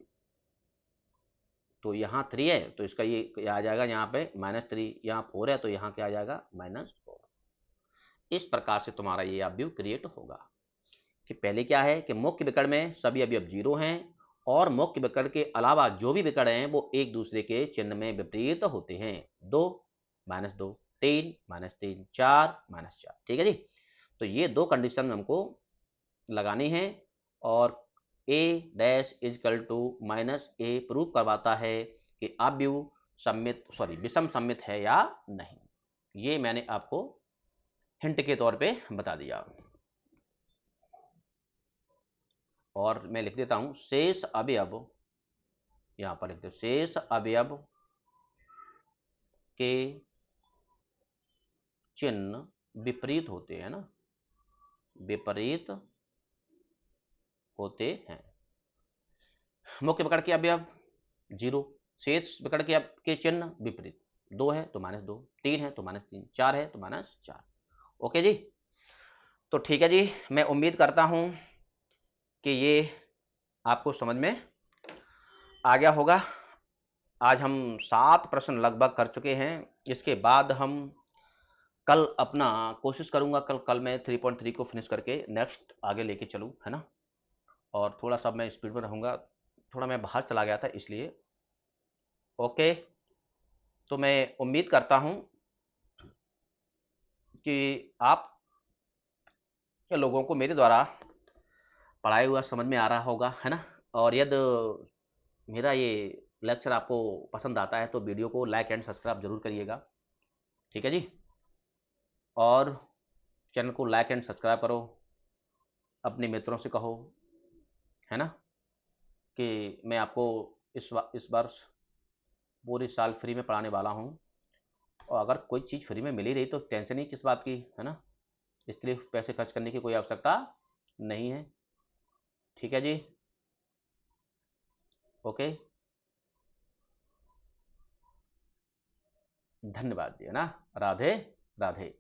तो यहाँ थ्री है तो इसका ये आ जाएगा यहाँ पे माइनस थ्री, यहाँ फोर है तो यहाँ क्या आ जाएगा माइनस फोर। इस प्रकार से तुम्हारा ये आव्यूह क्रिएट होगा कि पहले क्या है कि मुख्य विकर्ण में सभी अवयव जीरो हैं, और मुख्य विकर्ण के अलावा जो भी विकर्ण हैं वो एक दूसरे के चिन्ह में विपरीत होते हैं। दो माइनस दो, तीन माइनस तीन, चार माइनस चार। ठीक है जी, तो ये दो कंडीशन हमको लगानी है, और A dash is equal to minus A prove करवाता है कि आव्यूह सममित, सॉरी विषम सममित है या नहीं। ये मैंने आपको हिंट के तौर पे बता दिया। और मैं लिख देता हूं शेष अवयव, यहां पर लिखते शेष अवयव के चिन्ह विपरीत होते हैं ना, विपरीत होते हैं। मुख्य विकर्ण के अवयव जीरो, शेष विकर्ण के चिन्ह विपरीत, दो है तो माइनस दो, तीन है तो माइनस तीन, चार है तो माइनस चार। ओके जी, तो ठीक है जी, मैं उम्मीद करता हूं कि ये आपको समझ में आ गया होगा। आज हम 7 प्रश्न लगभग कर चुके हैं। इसके बाद हम कल अपना कोशिश करूंगा, कल मैं 3.3 को फिनिश करके नेक्स्ट आगे लेके चलूं, है ना। और थोड़ा सा मैं स्पीड में रहूंगा, थोड़ा मैं बाहर चला गया था इसलिए। ओके, तो मैं उम्मीद करता हूं कि आप लोगों को मेरे द्वारा पढ़ाया हुआ समझ में आ रहा होगा, है ना। और यदि मेरा ये लेक्चर आपको पसंद आता है तो वीडियो को लाइक एंड सब्सक्राइब जरूर करिएगा। ठीक है जी, और चैनल को लाइक एंड सब्सक्राइब करो, अपने मित्रों से कहो, है ना, कि मैं आपको इस वर्ष पूरे साल फ्री में पढ़ाने वाला हूँ। और अगर कोई चीज़ फ्री में मिल ही रही तो टेंशन ही किस बात की, है ना। इसके लिए पैसे खर्च करने की कोई आवश्यकता नहीं है। ठीक है जी? ओके, धन्यवाद जी, है ना? राधे, राधे।